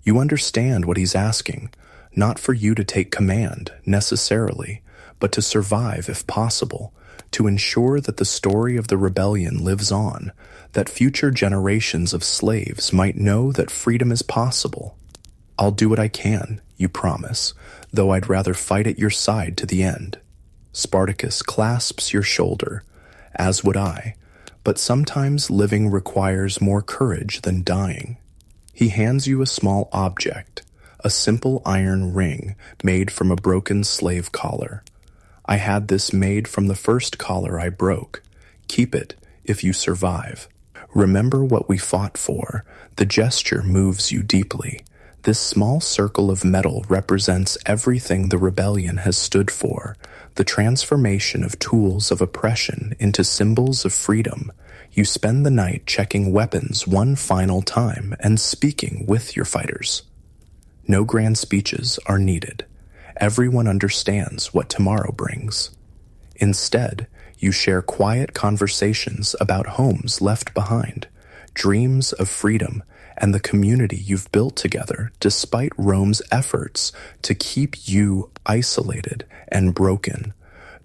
You understand what he's asking, not for you to take command, necessarily, but to survive if possible, to ensure that the story of the rebellion lives on, that future generations of slaves might know that freedom is possible. "I'll do what I can," you promise, "though I'd rather fight at your side to the end." Spartacus clasps your shoulder, as would I, but sometimes living requires more courage than dying. He hands you a small object, a simple iron ring made from a broken slave collar. "I had this made from the first collar I broke. Keep it if you survive. Remember what we fought for." The gesture moves you deeply. This small circle of metal represents everything the rebellion has stood for, the transformation of tools of oppression into symbols of freedom. You spend the night checking weapons one final time and speaking with your fighters. No grand speeches are needed. Everyone understands what tomorrow brings. Instead, you share quiet conversations about homes left behind, dreams of freedom, and the community you've built together despite Rome's efforts to keep you isolated and broken.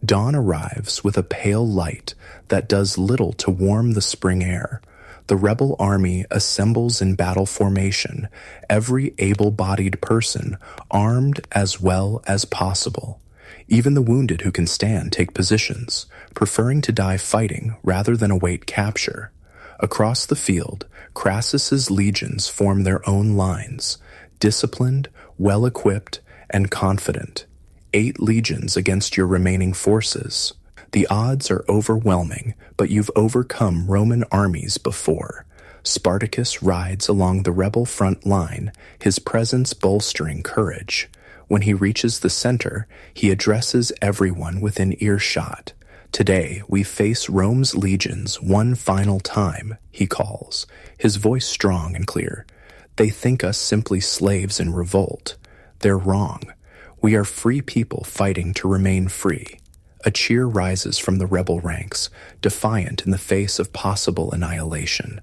Dawn arrives with a pale light that does little to warm the spring air. The rebel army assembles in battle formation, every able-bodied person armed as well as possible. Even the wounded who can stand take positions, preferring to die fighting rather than await capture. Across the field, Crassus's legions form their own lines, disciplined, well-equipped, and confident. 8 legions against your remaining forces. The odds are overwhelming, but you've overcome Roman armies before. Spartacus rides along the rebel front line, his presence bolstering courage. When he reaches the center, he addresses everyone within earshot. Today, we face Rome's legions one final time, he calls, his voice strong and clear. They think us simply slaves in revolt. They're wrong. We are free people fighting to remain free. A cheer rises from the rebel ranks, defiant in the face of possible annihilation.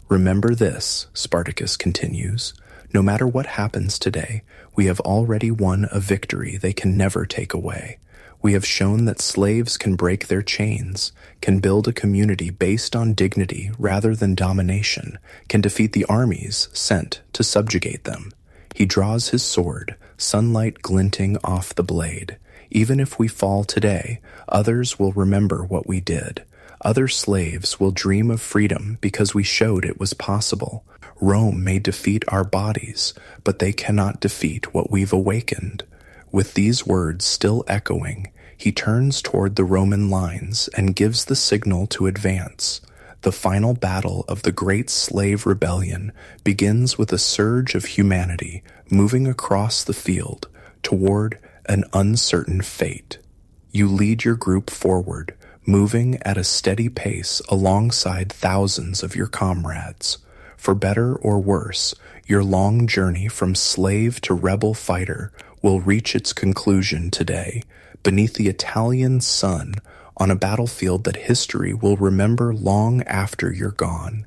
Remember this, Spartacus continues. No matter what happens today, we have already won a victory they can never take away. We have shown that slaves can break their chains, can build a community based on dignity rather than domination, can defeat the armies sent to subjugate them. He draws his sword, sunlight glinting off the blade. Even if we fall today, others will remember what we did. Other slaves will dream of freedom because we showed it was possible. Rome may defeat our bodies, but they cannot defeat what we've awakened. With these words still echoing, he turns toward the Roman lines and gives the signal to advance. The final battle of the Great Slave Rebellion begins with a surge of humanity moving across the field toward an uncertain fate. You lead your group forward, moving at a steady pace alongside thousands of your comrades. For better or worse, your long journey from slave to rebel fighter will reach its conclusion today, beneath the Italian sun, on a battlefield that history will remember long after you're gone.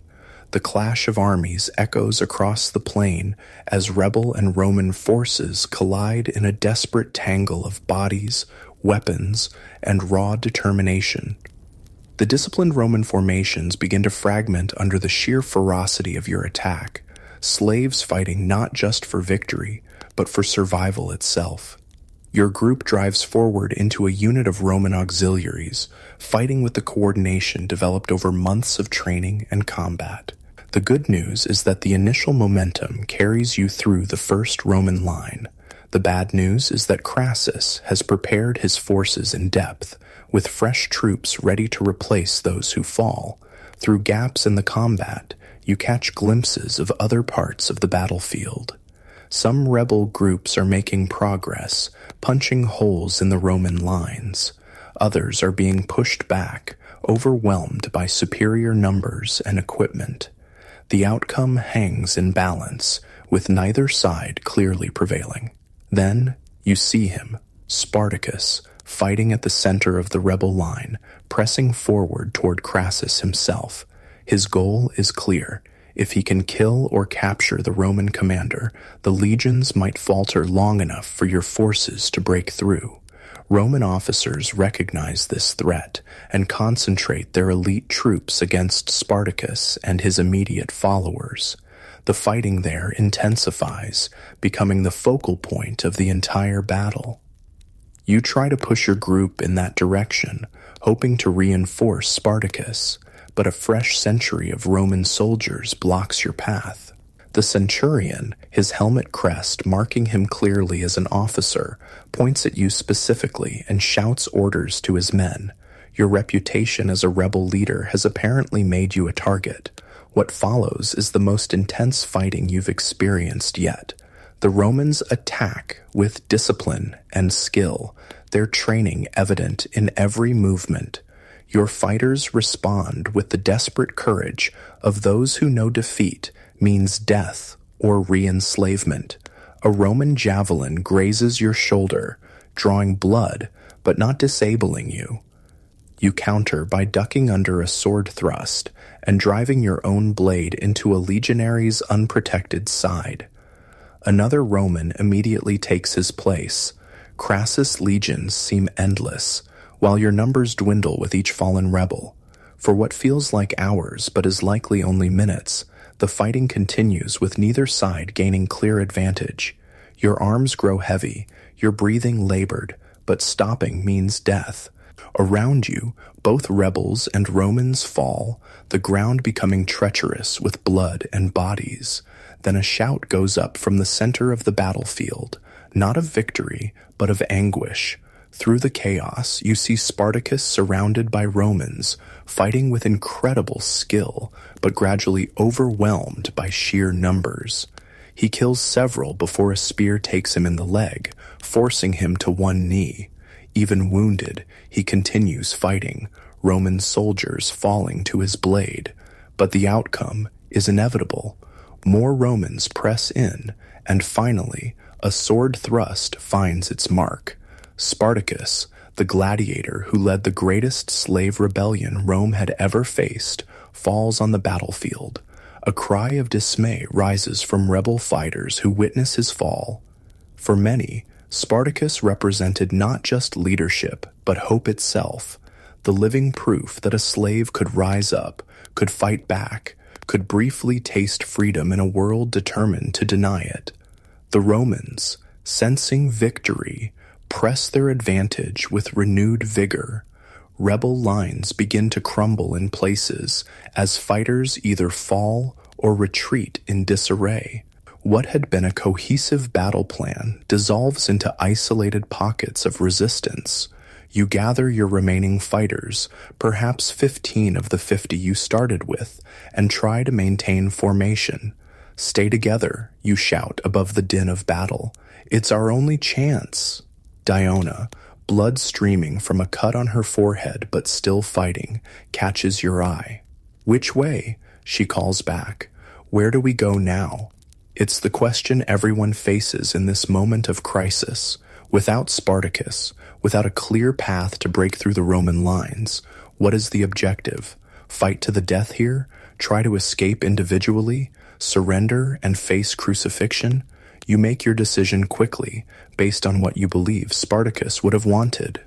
The clash of armies echoes across the plain as rebel and Roman forces collide in a desperate tangle of bodies, weapons, and raw determination. The disciplined Roman formations begin to fragment under the sheer ferocity of your attack, slaves fighting not just for victory, but for survival itself. Your group drives forward into a unit of Roman auxiliaries, fighting with the coordination developed over months of training and combat. The good news is that the initial momentum carries you through the first Roman line. The bad news is that Crassus has prepared his forces in depth, with fresh troops ready to replace those who fall. Through gaps in the combat, you catch glimpses of other parts of the battlefield. Some rebel groups are making progress, punching holes in the Roman lines. Others are being pushed back, overwhelmed by superior numbers and equipment. The outcome hangs in balance, with neither side clearly prevailing. Then you see him, Spartacus, fighting at the center of the rebel line, pressing forward toward Crassus himself. His goal is clear. If he can kill or capture the Roman commander, the legions might falter long enough for your forces to break through. Roman officers recognize this threat and concentrate their elite troops against Spartacus and his immediate followers. The fighting there intensifies, becoming the focal point of the entire battle. You try to push your group in that direction, hoping to reinforce Spartacus, but a fresh century of Roman soldiers blocks your path. The centurion, his helmet crest marking him clearly as an officer, points at you specifically and shouts orders to his men. Your reputation as a rebel leader has apparently made you a target. What follows is the most intense fighting you've experienced yet. The Romans attack with discipline and skill, their training evident in every movement. Your fighters respond with the desperate courage of those who know defeat means death or re-enslavement. A Roman javelin grazes your shoulder, drawing blood, but not disabling you. You counter by ducking under a sword thrust and driving your own blade into a legionary's unprotected side. Another Roman immediately takes his place. Crassus' legions seem endless, while your numbers dwindle with each fallen rebel. For what feels like hours but is likely only minutes, the fighting continues with neither side gaining clear advantage. Your arms grow heavy, your breathing labored, but stopping means death. Around you, both rebels and Romans fall, the ground becoming treacherous with blood and bodies. Then a shout goes up from the center of the battlefield, not of victory, but of anguish. Through the chaos, you see Spartacus surrounded by Romans, fighting with incredible skill, but gradually overwhelmed by sheer numbers. He kills several before a spear takes him in the leg, forcing him to one knee. Even wounded, he continues fighting, Roman soldiers falling to his blade. But the outcome is inevitable. More Romans press in, and finally, a sword thrust finds its mark. Spartacus, the gladiator who led the greatest slave rebellion Rome had ever faced, falls on the battlefield. A cry of dismay rises from rebel fighters who witness his fall. For many, Spartacus represented not just leadership, but hope itself, the living proof that a slave could rise up, could fight back, could briefly taste freedom in a world determined to deny it. The Romans, sensing victory, press their advantage with renewed vigor. Rebel lines begin to crumble in places as fighters either fall or retreat in disarray. What had been a cohesive battle plan dissolves into isolated pockets of resistance. You gather your remaining fighters, perhaps 15 of the 50 you started with, and try to maintain formation. "Stay together," you shout above the din of battle. "It's our only chance." Diona, blood streaming from a cut on her forehead but still fighting, catches your eye. "Which way?" she calls back. "Where do we go now?" It's the question everyone faces in this moment of crisis. Without Spartacus, without a clear path to break through the Roman lines, what is the objective? Fight to the death here? Try to escape individually? Surrender and face crucifixion? You make your decision quickly, based on what you believe Spartacus would have wanted.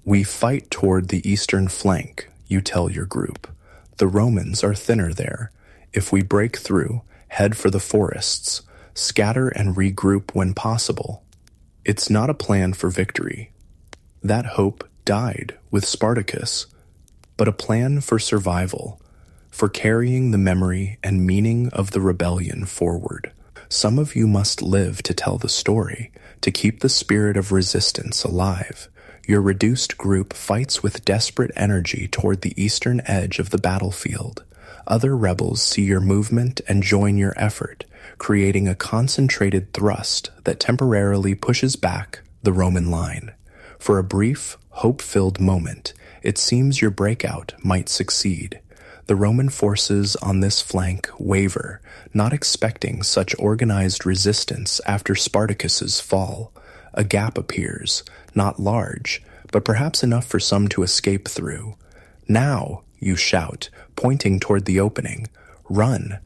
"We fight toward the eastern flank," you tell your group. "The Romans are thinner there. If we break through, head for the forests, scatter and regroup when possible." It's not a plan for victory. That hope died with Spartacus, but a plan for survival, for carrying the memory and meaning of the rebellion forward. Some of you must live to tell the story, to keep the spirit of resistance alive. Your reduced group fights with desperate energy toward the eastern edge of the battlefield. Other rebels see your movement and join your effort, creating a concentrated thrust that temporarily pushes back the Roman line. For a brief, hope-filled moment, it seems your breakout might succeed. The Roman forces on this flank waver, not expecting such organized resistance after Spartacus's fall. A gap appears, not large, but perhaps enough for some to escape through. "Now!" you shout, pointing toward the opening. "Run!"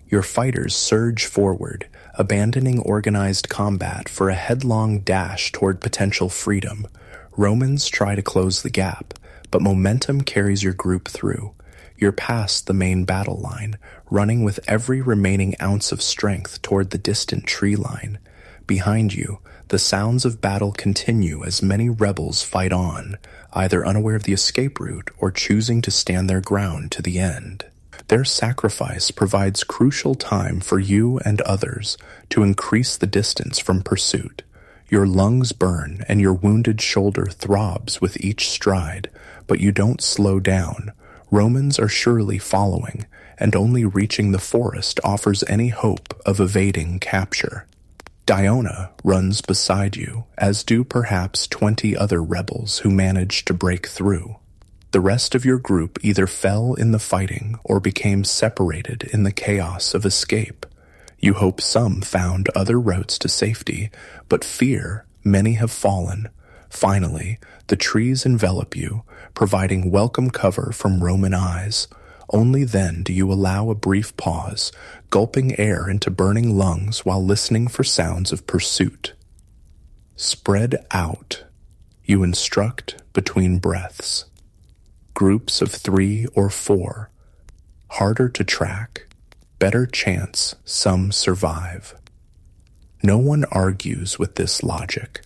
Your fighters surge forward, abandoning organized combat for a headlong dash toward potential freedom. Romans try to close the gap, but momentum carries your group through. You're past the main battle line, running with every remaining ounce of strength toward the distant tree line. Behind you, the sounds of battle continue as many rebels fight on, either unaware of the escape route or choosing to stand their ground to the end. Their sacrifice provides crucial time for you and others to increase the distance from pursuit. Your lungs burn and your wounded shoulder throbs with each stride, but you don't slow down. Romans are surely following, and only reaching the forest offers any hope of evading capture. Diona runs beside you, as do perhaps 20 other rebels who managed to break through. The rest of your group either fell in the fighting or became separated in the chaos of escape. You hope some found other routes to safety, but fear, Many have fallen. Finally, the trees envelop you, providing welcome cover from Roman eyes. Only then do you allow a brief pause, gulping air into burning lungs while listening for sounds of pursuit. Spread out. You instruct between breaths. Groups of 3 or 4. Harder to track. Better chance some survive. No one argues with this logic.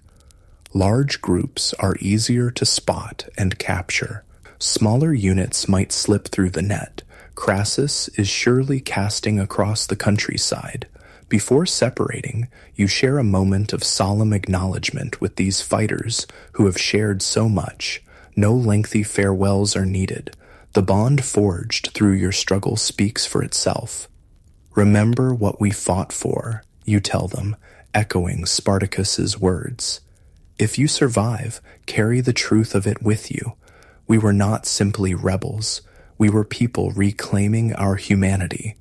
Large groups are easier to spot and capture. Smaller units might slip through the net. Crassus is surely casting across the countryside. Before separating, you share a moment of solemn acknowledgement with these fighters who have shared so much. No lengthy farewells are needed. The bond forged through your struggle speaks for itself. Remember what we fought for, you tell them, echoing Spartacus's words. If you survive, carry the truth of it with you. We were not simply rebels. We were people reclaiming our humanity.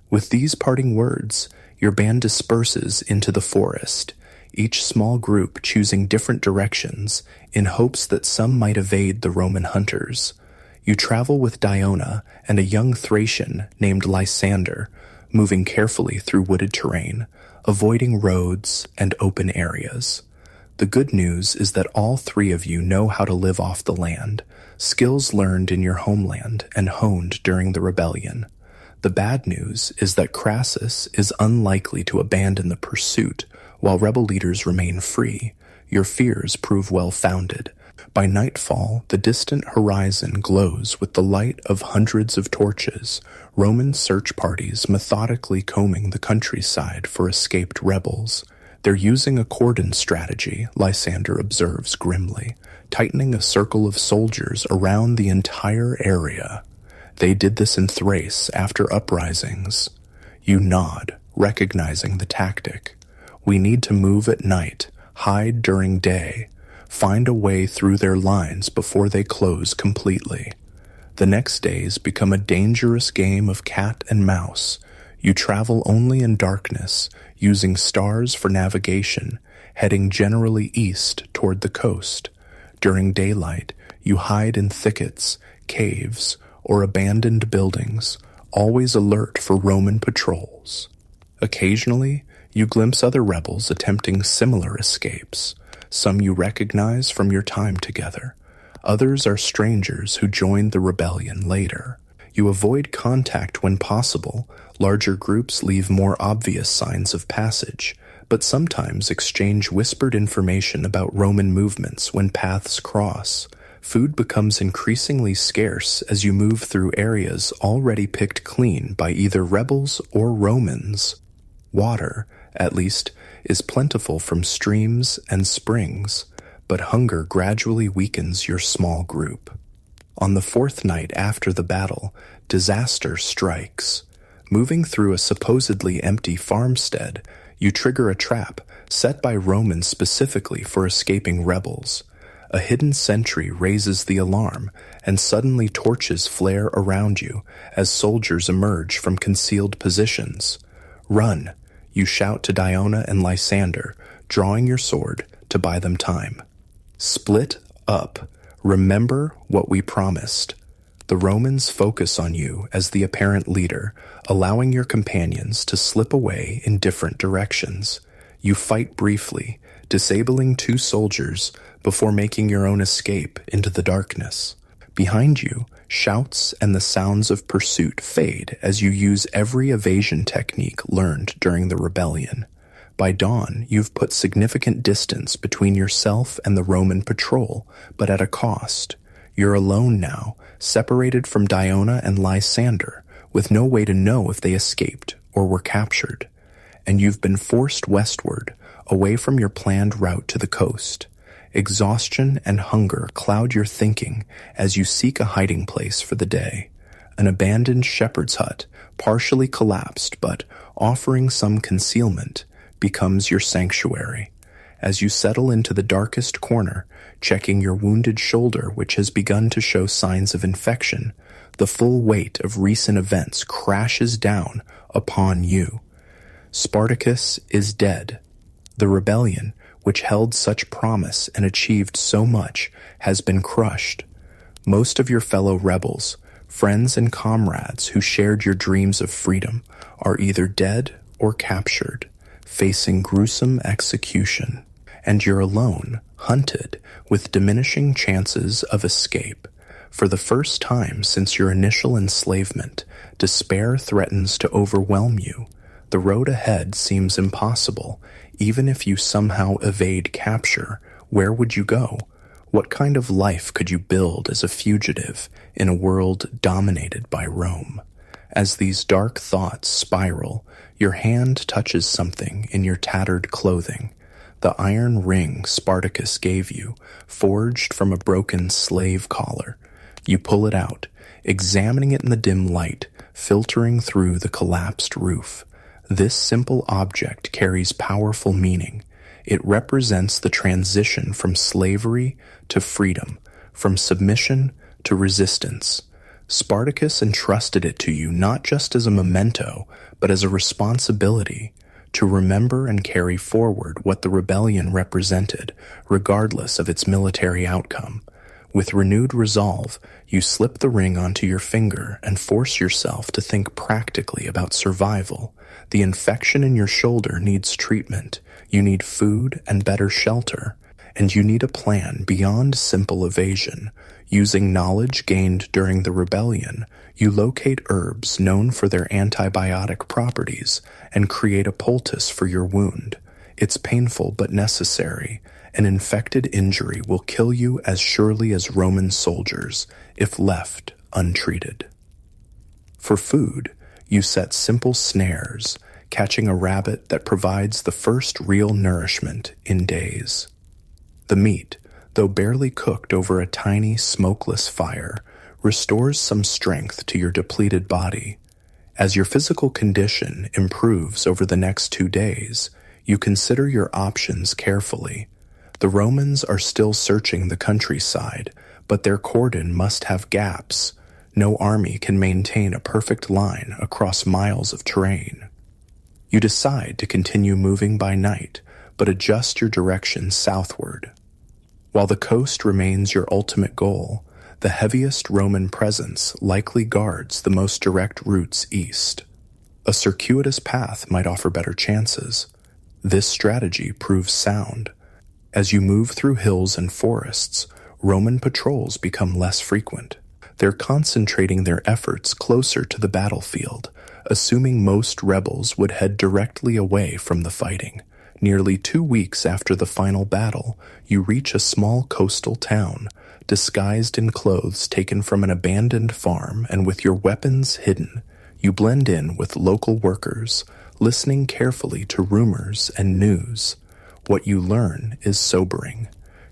With these parting words, your band disperses into the forest, each small group choosing different directions in hopes that some might evade the Roman hunters. You travel with Diona and a young Thracian named Lysander, moving carefully through wooded terrain, avoiding roads and open areas. The good news is that all 3 of you know how to live off the land, skills learned in your homeland and honed during the rebellion. The bad news is that Crassus is unlikely to abandon the pursuit while rebel leaders remain free. Your fears prove well-founded. By nightfall, the distant horizon glows with the light of hundreds of torches, Roman search parties methodically combing the countryside for escaped rebels. They're using a cordon strategy, Lysander observes grimly, tightening a circle of soldiers around the entire area. They did this in Thrace after uprisings. You nod, recognizing the tactic. We need to move at night, hide during day, find a way through their lines before they close completely. The next days become a dangerous game of cat and mouse. You travel only in darkness, using stars for navigation, heading generally east toward the coast. During daylight, you hide in thickets, caves, or abandoned buildings, always alert for Roman patrols. Occasionally, you glimpse other rebels attempting similar escapes. Some you recognize from your time together. Others are strangers who joined the rebellion later. You avoid contact when possible. Larger groups leave more obvious signs of passage, but sometimes exchange whispered information about Roman movements when paths cross. Food becomes increasingly scarce as you move through areas already picked clean by either rebels or Romans. Water, at least, is plentiful from streams and springs, but hunger gradually weakens your small group. On the 4th night after the battle, disaster strikes. Moving through a supposedly empty farmstead, you trigger a trap set by Romans specifically for escaping rebels. A hidden sentry raises the alarm, and suddenly torches flare around you as soldiers emerge from concealed positions. Run, you shout to Diona and Lysander, drawing your sword to buy them time. Split up. Remember what we promised. The Romans focus on you as the apparent leader, allowing your companions to slip away in different directions. You fight briefly, disabling 2 soldiers before making your own escape into the darkness. Behind you, shouts and the sounds of pursuit fade as you use every evasion technique learned during the rebellion. By dawn, you've put significant distance between yourself and the Roman patrol, but at a cost. You're alone now, separated from Diona and Lysander, with no way to know if they escaped or were captured. And you've been forced westward, away from your planned route to the coast. Exhaustion and hunger cloud your thinking as you seek a hiding place for the day. An abandoned shepherd's hut, partially collapsed but offering some concealment, becomes your sanctuary. As you settle into the darkest corner, checking your wounded shoulder which has begun to show signs of infection, the full weight of recent events crashes down upon you. Spartacus is dead. The rebellion, which held such promise and achieved so much, has been crushed. Most of your fellow rebels, friends and comrades who shared your dreams of freedom, are either dead or captured, facing gruesome execution, and you're alone, hunted, with diminishing chances of escape. For the first time since your initial enslavement, despair threatens to overwhelm you. The road ahead seems impossible. Even if you somehow evade capture, where would you go? What kind of life could you build as a fugitive in a world dominated by Rome? As these dark thoughts spiral, your hand touches something in your tattered clothing. The iron ring Spartacus gave you, forged from a broken slave collar. You pull it out, examining it in the dim light, filtering through the collapsed roof. This simple object carries powerful meaning. It represents the transition from slavery to freedom, from submission to resistance. Spartacus entrusted it to you not just as a memento, but as a responsibility to remember and carry forward what the rebellion represented, regardless of its military outcome. With renewed resolve, you slip the ring onto your finger and force yourself to think practically about survival. The infection in your shoulder needs treatment. You need food and better shelter. And you need a plan beyond simple evasion. Using knowledge gained during the rebellion, you locate herbs known for their antibiotic properties and create a poultice for your wound. It's painful but necessary. An infected injury will kill you as surely as Roman soldiers if left untreated. For food, you set simple snares, catching a rabbit that provides the first real nourishment in days. The meat, though barely cooked over a tiny, smokeless fire, restores some strength to your depleted body. As your physical condition improves over the next 2 days, you consider your options carefully. The Romans are still searching the countryside, but their cordon must have gaps. No army can maintain a perfect line across miles of terrain. You decide to continue moving by night, but adjust your direction southward. While the coast remains your ultimate goal, the heaviest Roman presence likely guards the most direct routes east. A circuitous path might offer better chances. This strategy proves sound. As you move through hills and forests, Roman patrols become less frequent. They're concentrating their efforts closer to the battlefield, assuming most rebels would head directly away from the fighting. Nearly 2 weeks after the final battle, you reach a small coastal town, disguised in clothes taken from an abandoned farm and with your weapons hidden. You blend in with local workers, listening carefully to rumors and news. What you learn is sobering.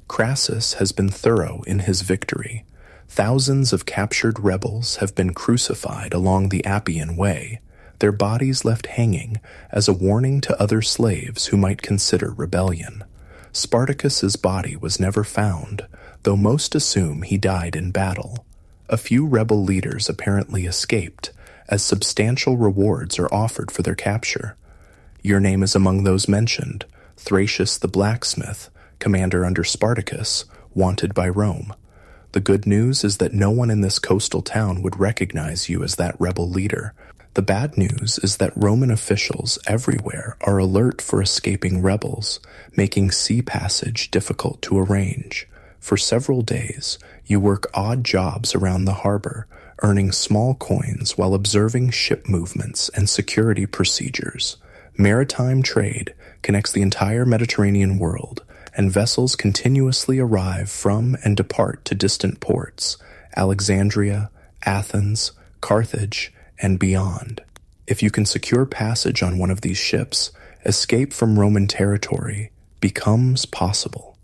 Crassus has been thorough in his victory. Thousands of captured rebels have been crucified along the Appian Way, their bodies left hanging as a warning to other slaves who might consider rebellion. Spartacus's body was never found, though most assume he died in battle. A few rebel leaders apparently escaped, as substantial rewards are offered for their capture. Your name is among those mentioned: Thracius the blacksmith, commander under Spartacus, wanted by Rome. The good news is that no one in this coastal town would recognize you as that rebel leader. The bad news is that Roman officials everywhere are alert for escaping rebels, making sea passage difficult to arrange. For several days, you work odd jobs around the harbor, earning small coins while observing ship movements and security procedures. Maritime trade connects the entire Mediterranean world, and vessels continuously arrive from and depart to distant ports: Alexandria, Athens, Carthage, and beyond. If you can secure passage on one of these ships, escape from Roman territory becomes possible.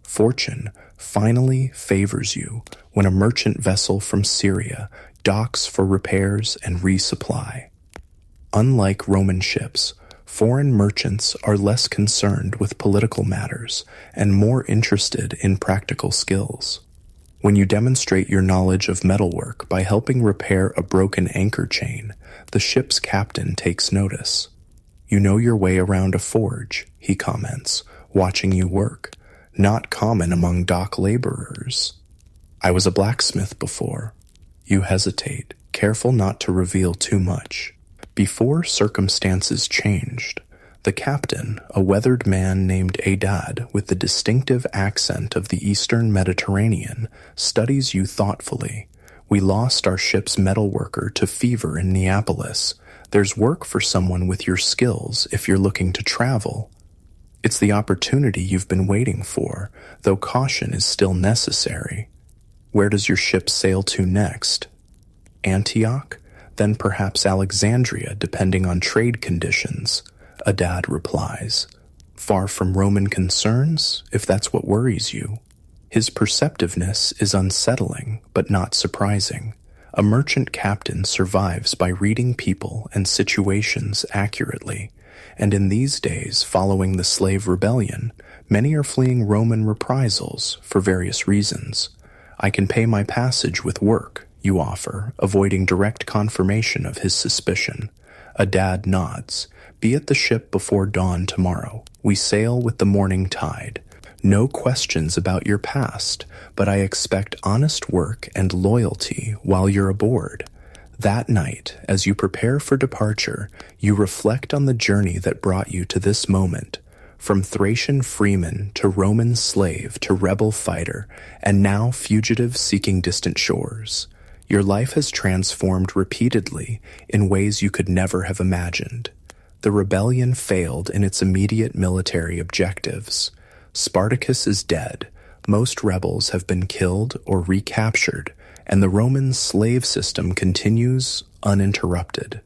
Fortune finally favors you when a merchant vessel from Syria docks for repairs and resupply. Unlike Roman ships, foreign merchants are less concerned with political matters and more interested in practical skills. When you demonstrate your knowledge of metalwork by helping repair a broken anchor chain, the ship's captain takes notice. You know your way around a forge, he comments, watching you work, not common among dock laborers. I was a blacksmith before. You hesitate, careful not to reveal too much. Before circumstances changed, the captain, a weathered man named Adad with the distinctive accent of the Eastern Mediterranean, studies you thoughtfully. We lost our ship's metalworker to fever in Neapolis. There's work for someone with your skills if you're looking to travel. It's the opportunity you've been waiting for, though caution is still necessary. Where does your ship sail to next? Antioch? Then perhaps Alexandria, depending on trade conditions. Adad replies. Far from Roman concerns, if that's what worries you. His perceptiveness is unsettling, but not surprising. A merchant captain survives by reading people and situations accurately, and in these days following the slave rebellion, many are fleeing Roman reprisals for various reasons. I can pay my passage with work, you offer, avoiding direct confirmation of his suspicion. Adad nods. Be at the ship before dawn tomorrow. We sail with the morning tide. No questions about your past, but I expect honest work and loyalty while you're aboard. That night, as you prepare for departure, you reflect on the journey that brought you to this moment, from Thracian freeman to Roman slave to rebel fighter, and now fugitive seeking distant shores. Your life has transformed repeatedly in ways you could never have imagined. The rebellion failed in its immediate military objectives. Spartacus is dead, most rebels have been killed or recaptured, and the Roman slave system continues uninterrupted.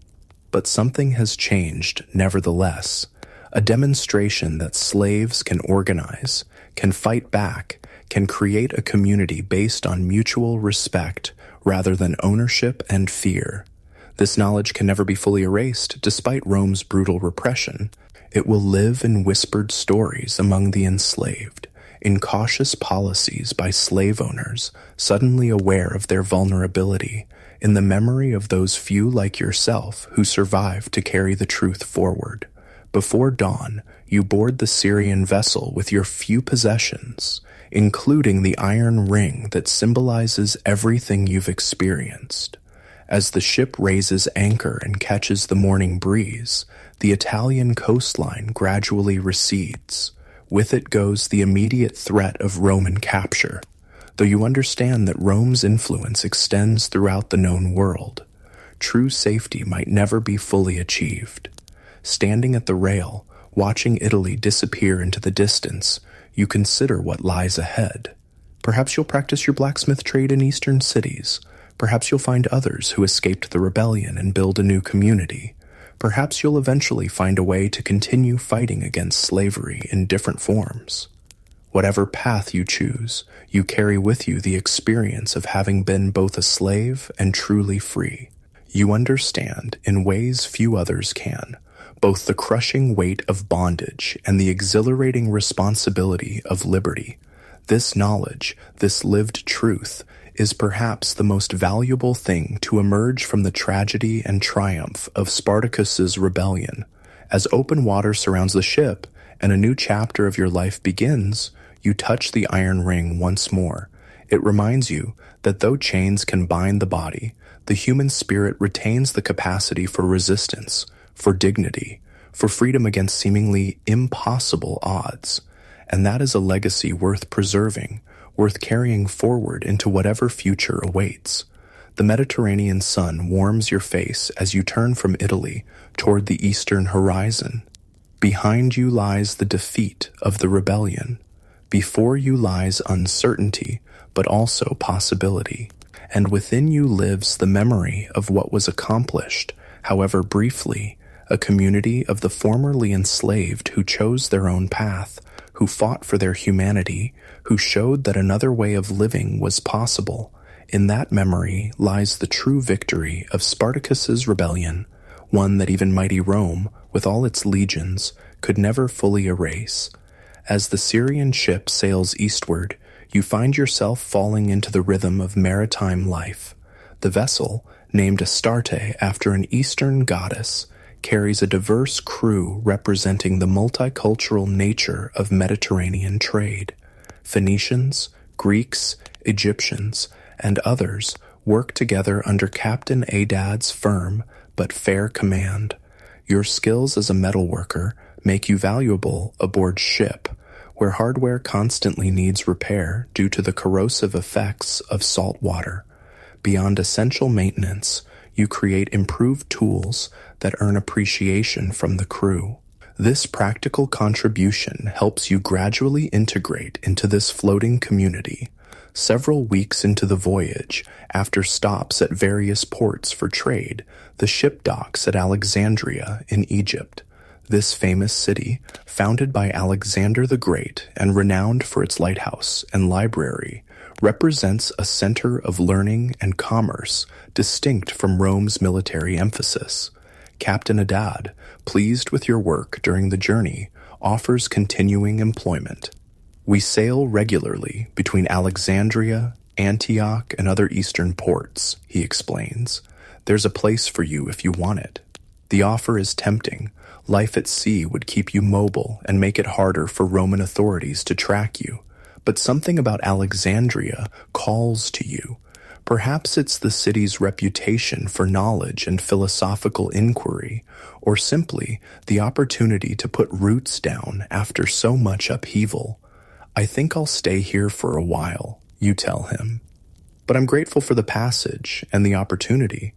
But something has changed nevertheless, a demonstration that slaves can organize, can fight back, can create a community based on mutual respect rather than ownership and fear. This knowledge can never be fully erased, despite Rome's brutal repression. It will live in whispered stories among the enslaved, in cautious policies by slave owners, suddenly aware of their vulnerability, in the memory of those few like yourself who survived to carry the truth forward. Before dawn, you board the Syrian vessel with your few possessions, including the iron ring that symbolizes everything you've experienced. As the ship raises anchor and catches the morning breeze, the Italian coastline gradually recedes. With it goes the immediate threat of Roman capture, though you understand that Rome's influence extends throughout the known world. True safety might never be fully achieved. Standing at the rail, watching Italy disappear into the distance, you consider what lies ahead. Perhaps you'll practice your blacksmith trade in eastern cities. Perhaps you'll find others who escaped the rebellion and build a new community. Perhaps you'll eventually find a way to continue fighting against slavery in different forms. Whatever path you choose, you carry with you the experience of having been both a slave and truly free. You understand, in ways few others can, both the crushing weight of bondage and the exhilarating responsibility of liberty. This knowledge, this lived truth, is perhaps the most valuable thing to emerge from the tragedy and triumph of Spartacus's rebellion. As open water surrounds the ship and a new chapter of your life begins, you touch the iron ring once more. It reminds you that though chains can bind the body, the human spirit retains the capacity for resistance, for dignity, for freedom against seemingly impossible odds. And that is a legacy worth preserving, worth carrying forward into whatever future awaits. The Mediterranean sun warms your face as you turn from Italy toward the eastern horizon. Behind you lies the defeat of the rebellion. Before you lies uncertainty, but also possibility. And within you lives the memory of what was accomplished, however briefly, a community of the formerly enslaved who chose their own path, who fought for their humanity, who showed that another way of living was possible. In that memory lies the true victory of Spartacus's rebellion, one that even mighty Rome, with all its legions, could never fully erase. As the Syrian ship sails eastward, you find yourself falling into the rhythm of maritime life. The vessel, named Astarte after an eastern goddess, carries a diverse crew representing the multicultural nature of Mediterranean trade. Phoenicians, Greeks, Egyptians, and others work together under Captain Adad's firm but fair command. Your skills as a metalworker make you valuable aboard ship, where hardware constantly needs repair due to the corrosive effects of salt water. Beyond essential maintenance, you create improved tools that earn appreciation from the crew. This practical contribution helps you gradually integrate into this floating community. Several weeks into the voyage, after stops at various ports for trade, the ship docks at Alexandria in Egypt. This famous city, founded by Alexander the Great and renowned for its lighthouse and library, represents a center of learning and commerce distinct from Rome's military emphasis. Captain Adad, pleased with your work during the journey, offers continuing employment. We sail regularly between Alexandria, Antioch, and other eastern ports, he explains. There's a place for you if you want it. The offer is tempting. Life at sea would keep you mobile and make it harder for Roman authorities to track you. But something about Alexandria calls to you. Perhaps it's the city's reputation for knowledge and philosophical inquiry, or simply the opportunity to put roots down after so much upheaval. I think I'll stay here for a while, you tell him. But I'm grateful for the passage and the opportunity.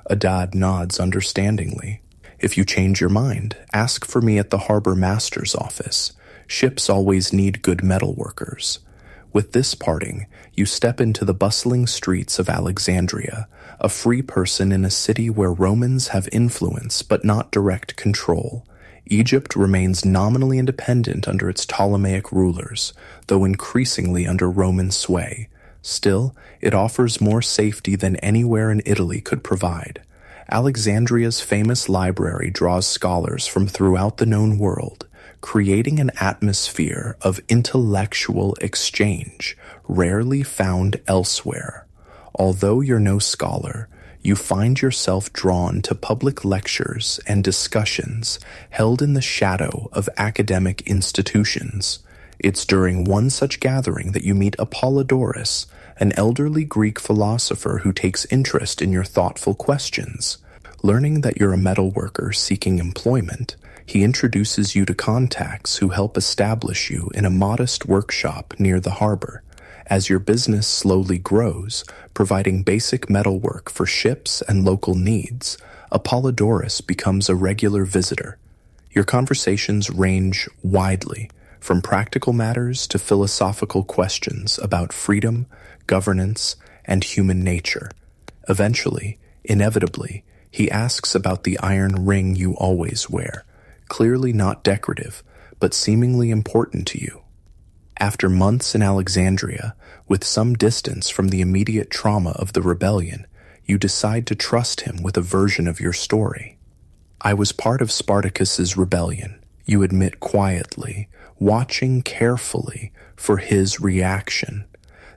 Adad nods understandingly. If you change your mind, ask for me at the harbor master's office. Ships always need good metal workers. With this parting, you step into the bustling streets of Alexandria, a free person in a city where Romans have influence but not direct control. Egypt remains nominally independent under its Ptolemaic rulers, though increasingly under Roman sway. Still, it offers more safety than anywhere in Italy could provide. Alexandria's famous library draws scholars from throughout the known world, creating an atmosphere of intellectual exchange rarely found elsewhere. Although you're no scholar, you find yourself drawn to public lectures and discussions held in the shadow of academic institutions. It's during one such gathering that you meet Apollodorus, an elderly Greek philosopher who takes interest in your thoughtful questions. Learning that you're a metalworker seeking employment, he introduces you to contacts who help establish you in a modest workshop near the harbor. As your business slowly grows, providing basic metalwork for ships and local needs, Apollodorus becomes a regular visitor. Your conversations range widely, from practical matters to philosophical questions about freedom, governance, and human nature. Eventually, inevitably, he asks about the iron ring you always wear, clearly not decorative, but seemingly important to you. After months in Alexandria, with some distance from the immediate trauma of the rebellion, you decide to trust him with a version of your story. I was part of Spartacus's rebellion, you admit quietly, watching carefully for his reaction.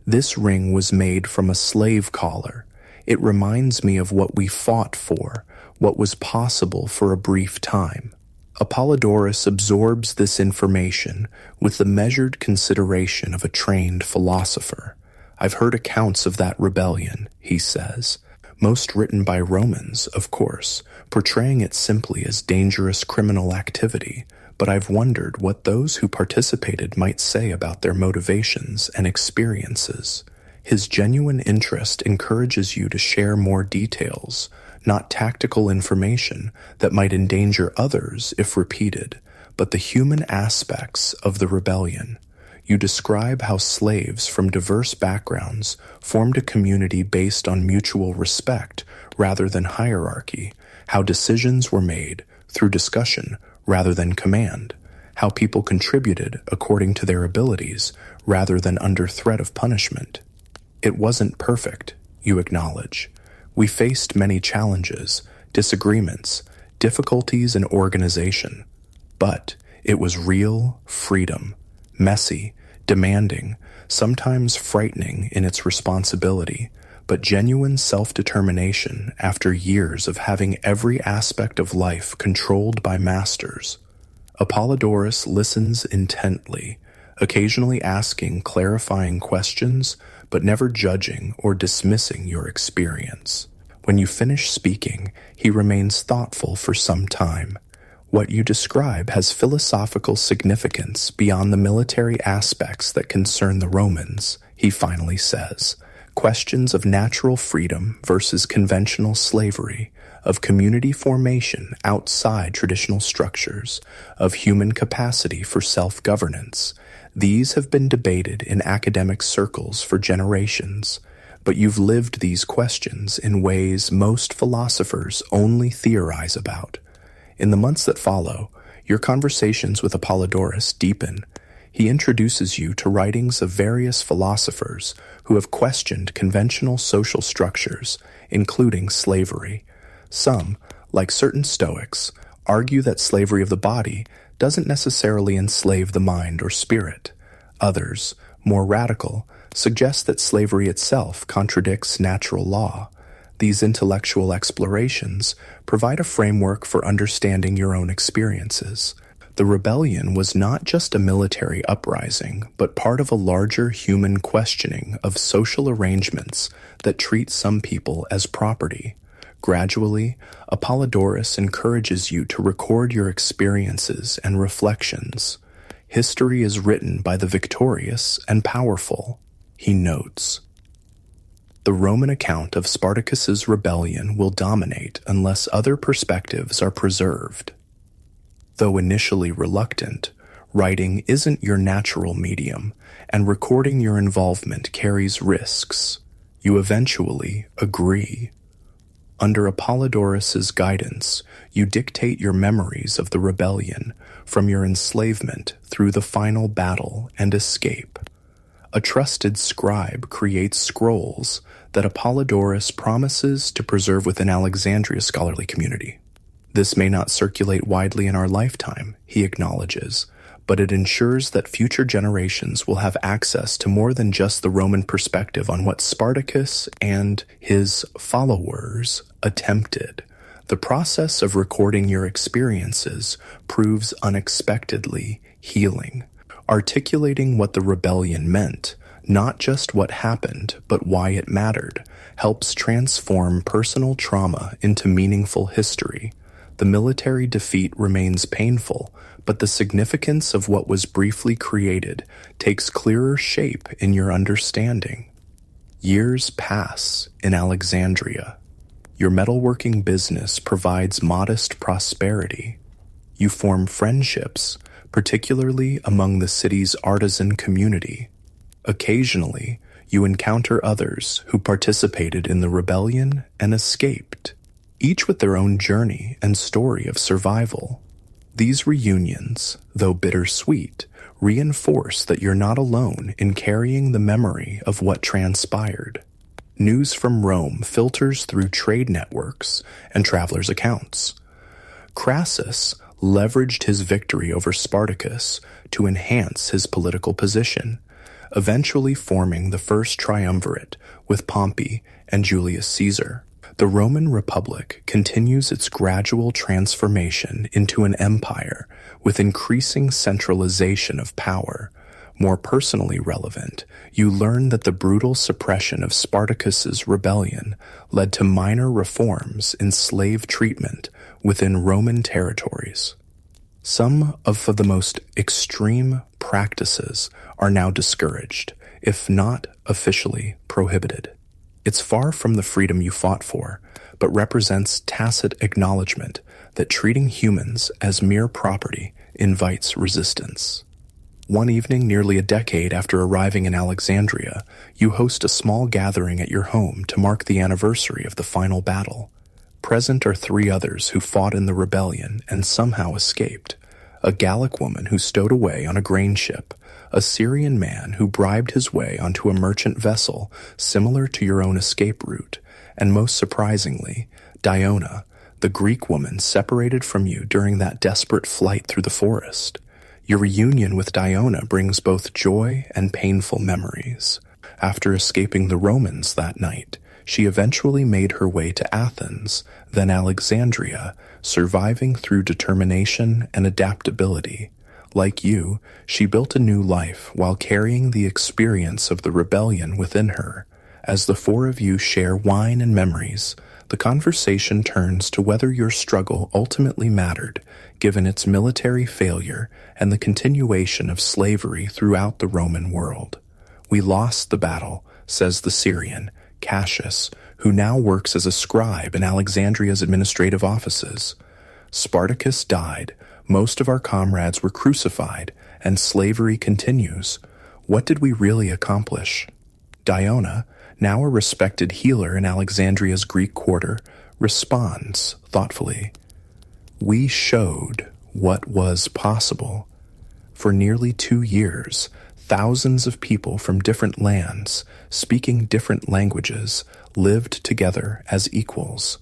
This ring was made from a slave collar. It reminds me of what we fought for, what was possible for a brief time. Apollodorus absorbs this information with the measured consideration of a trained philosopher. I've heard accounts of that rebellion, he says, most written by Romans, of course, portraying it simply as dangerous criminal activity, but I've wondered what those who participated might say about their motivations and experiences. His genuine interest encourages you to share more details, not tactical information that might endanger others if repeated, but the human aspects of the rebellion. You describe how slaves from diverse backgrounds formed a community based on mutual respect rather than hierarchy, how decisions were made through discussion rather than command, how people contributed according to their abilities rather than under threat of punishment. It wasn't perfect, you acknowledge. We faced many challenges, disagreements, difficulties in organization, but it was real freedom, messy, demanding, sometimes frightening in its responsibility, but genuine self-determination after years of having every aspect of life controlled by masters. Apollodorus listens intently, occasionally asking clarifying questions, but never judging or dismissing your experience. When you finish speaking, he remains thoughtful for some time. What you describe has philosophical significance beyond the military aspects that concern the Romans, he finally says. Questions of natural freedom versus conventional slavery, of community formation outside traditional structures, of human capacity for self-governance. These have been debated in academic circles for generations, but you've lived these questions in ways most philosophers only theorize about. In the months that follow, your conversations with Apollodorus deepen. He introduces you to writings of various philosophers who have questioned conventional social structures, including slavery. Some, like certain Stoics, argue that slavery of the body doesn't necessarily enslave the mind or spirit. Others, more radical, suggest that slavery itself contradicts natural law. These intellectual explorations provide a framework for understanding your own experiences. The rebellion was not just a military uprising, but part of a larger human questioning of social arrangements that treat some people as property. Gradually, Apollodorus encourages you to record your experiences and reflections. History is written by the victorious and powerful, he notes. The Roman account of Spartacus's rebellion will dominate unless other perspectives are preserved. Though initially reluctant, writing isn't your natural medium, and recording your involvement carries risks. You eventually agree. Under Apollodorus's guidance, you dictate your memories of the rebellion, from your enslavement through the final battle and escape. A trusted scribe creates scrolls that Apollodorus promises to preserve within Alexandria's scholarly community. This may not circulate widely in our lifetime, he acknowledges, but it ensures that future generations will have access to more than just the Roman perspective on what Spartacus and his followers attempted. The process of recording your experiences proves unexpectedly healing, articulating what the rebellion meant, not just what happened, but why it mattered, helps transform personal trauma into meaningful history. The military defeat remains painful, but the significance of what was briefly created takes clearer shape in your understanding. Years pass in Alexandria. Your metalworking business provides modest prosperity. You form friendships, particularly among the city's artisan community. Occasionally, you encounter others who participated in the rebellion and escaped, each with their own journey and story of survival. These reunions, though bittersweet, reinforce that you're not alone in carrying the memory of what transpired. News from Rome filters through trade networks and travelers' accounts. Crassus leveraged his victory over Spartacus to enhance his political position, eventually forming the first triumvirate with Pompey and Julius Caesar. The Roman Republic continues its gradual transformation into an empire with increasing centralization of power. More personally relevant, you learn that the brutal suppression of Spartacus's rebellion led to minor reforms in slave treatment within Roman territories. Some of the most extreme practices are now discouraged, if not officially prohibited. It's far from the freedom you fought for, but represents tacit acknowledgement that treating humans as mere property invites resistance. One evening, nearly a decade after arriving in Alexandria, you host a small gathering at your home to mark the anniversary of the final battle. Present are 3 others who fought in the rebellion and somehow escaped: a Gallic woman who stowed away on a grain ship, a Syrian man who bribed his way onto a merchant vessel similar to your own escape route, and most surprisingly, Diona, the Greek woman separated from you during that desperate flight through the forest. Your reunion with Diona brings both joy and painful memories. After escaping the Romans that night, She eventually made her way to Athens, then Alexandria, surviving through determination and adaptability. Like you, she built a new life while carrying the experience of the rebellion within her. As the four of you share wine and memories, the conversation turns to whether your struggle ultimately mattered, given its military failure and the continuation of slavery throughout the Roman world. "We lost the battle," says the Syrian, Cassius, who now works as a scribe in Alexandria's administrative offices. "Spartacus died, most of our comrades were crucified, and slavery continues. What did we really accomplish?" Diona, now a respected healer in Alexandria's Greek quarter, responds thoughtfully, "We showed what was possible. For nearly 2 years, thousands of people from different lands, speaking different languages, lived together as equals.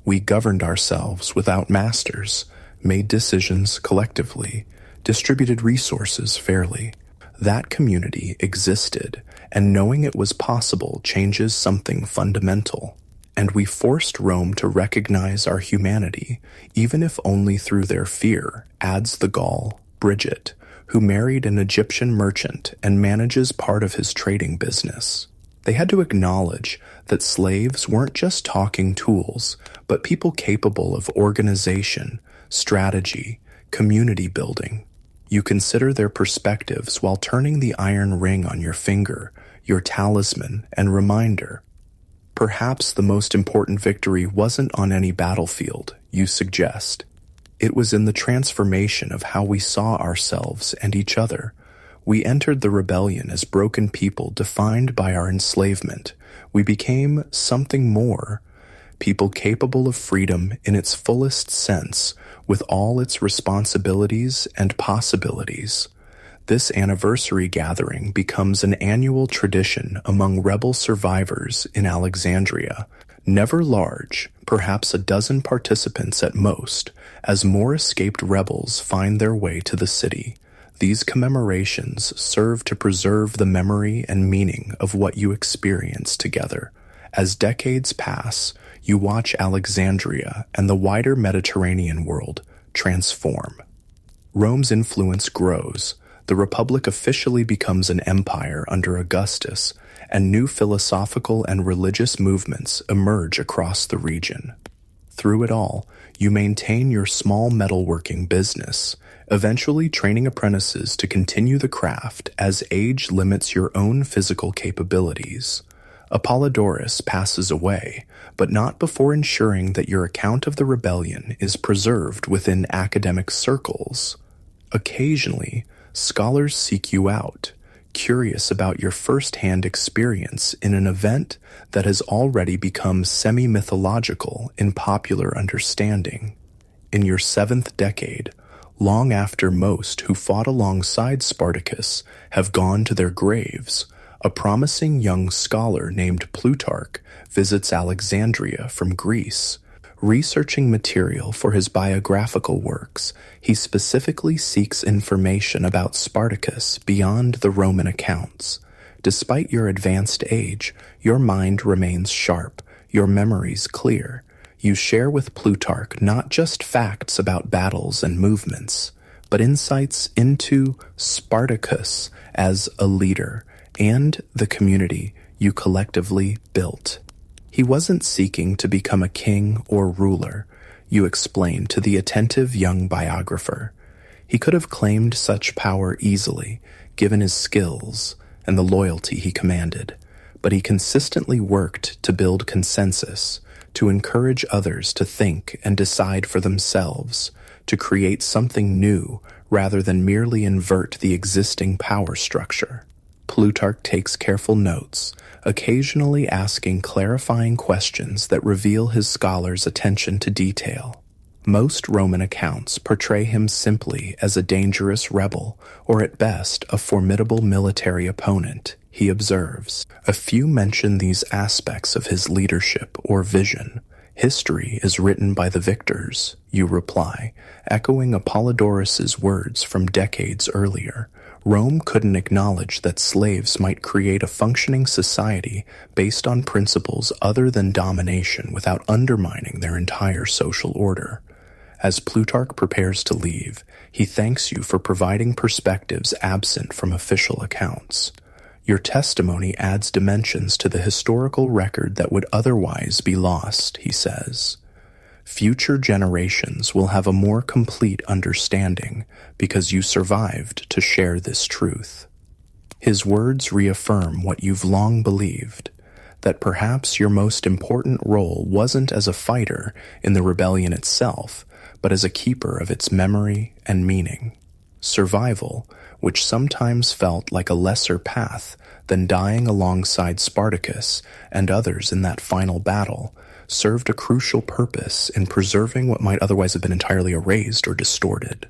We governed ourselves without masters, made decisions collectively, distributed resources fairly. That community existed, and knowing it was possible changes something fundamental. And we forced Rome to recognize our humanity, even if only through their fear," adds the Gaul, Bridget, who married an Egyptian merchant and manages part of his trading business. They had to acknowledge that slaves weren't just talking tools, but people capable of organization, strategy, community building. You consider their perspectives while turning the iron ring on your finger, your talisman and reminder. Perhaps the most important victory wasn't on any battlefield, you suggest. It was in the transformation of how we saw ourselves and each other. We entered the rebellion as broken people defined by our enslavement. We became something more, people capable of freedom in its fullest sense, with all its responsibilities and possibilities. This anniversary gathering becomes an annual tradition among rebel survivors in Alexandria. Never large, perhaps a dozen participants at most, as more escaped rebels find their way to the city. These commemorations serve to preserve the memory and meaning of what you experienced together. As decades pass, you watch Alexandria and the wider Mediterranean world transform. Rome's influence grows. The Republic officially becomes an empire under Augustus, and new philosophical and religious movements emerge across the region. Through it all, you maintain your small metalworking business, eventually training apprentices to continue the craft as age limits your own physical capabilities. Apollodorus passes away, but not before ensuring that your account of the rebellion is preserved within academic circles. Occasionally, scholars seek you out, curious about your first-hand experience in an event that has already become semi-mythological in popular understanding. In your 7th decade, long after most who fought alongside Spartacus have gone to their graves, a promising young scholar named Plutarch visits Alexandria from Greece. Researching material for his biographical works, he specifically seeks information about Spartacus beyond the Roman accounts. Despite your advanced age, your mind remains sharp, your memories clear. You share with Plutarch not just facts about battles and movements, but insights into Spartacus as a leader and the community you collectively built. He wasn't seeking to become a king or ruler, you explain to the attentive young biographer. He could have claimed such power easily, given his skills and the loyalty he commanded, but he consistently worked to build consensus, to encourage others to think and decide for themselves, to create something new rather than merely invert the existing power structure. Plutarch takes careful notes, occasionally asking clarifying questions that reveal his scholar's attention to detail. Most Roman accounts portray him simply as a dangerous rebel, or at best a formidable military opponent, he observes. A few mention these aspects of his leadership or vision. History is written by the victors, you reply, echoing Apollodorus's words from decades earlier. Rome couldn't acknowledge that slaves might create a functioning society based on principles other than domination without undermining their entire social order. As Plutarch prepares to leave, he thanks you for providing perspectives absent from official accounts. Your testimony adds dimensions to the historical record that would otherwise be lost, he says. Future generations will have a more complete understanding because you survived to share this truth. His words reaffirm what you've long believed, that perhaps your most important role wasn't as a fighter in the rebellion itself, but as a keeper of its memory and meaning. Survival, which sometimes felt like a lesser path than dying alongside Spartacus and others in that final battle, served a crucial purpose in preserving what might otherwise have been entirely erased or distorted.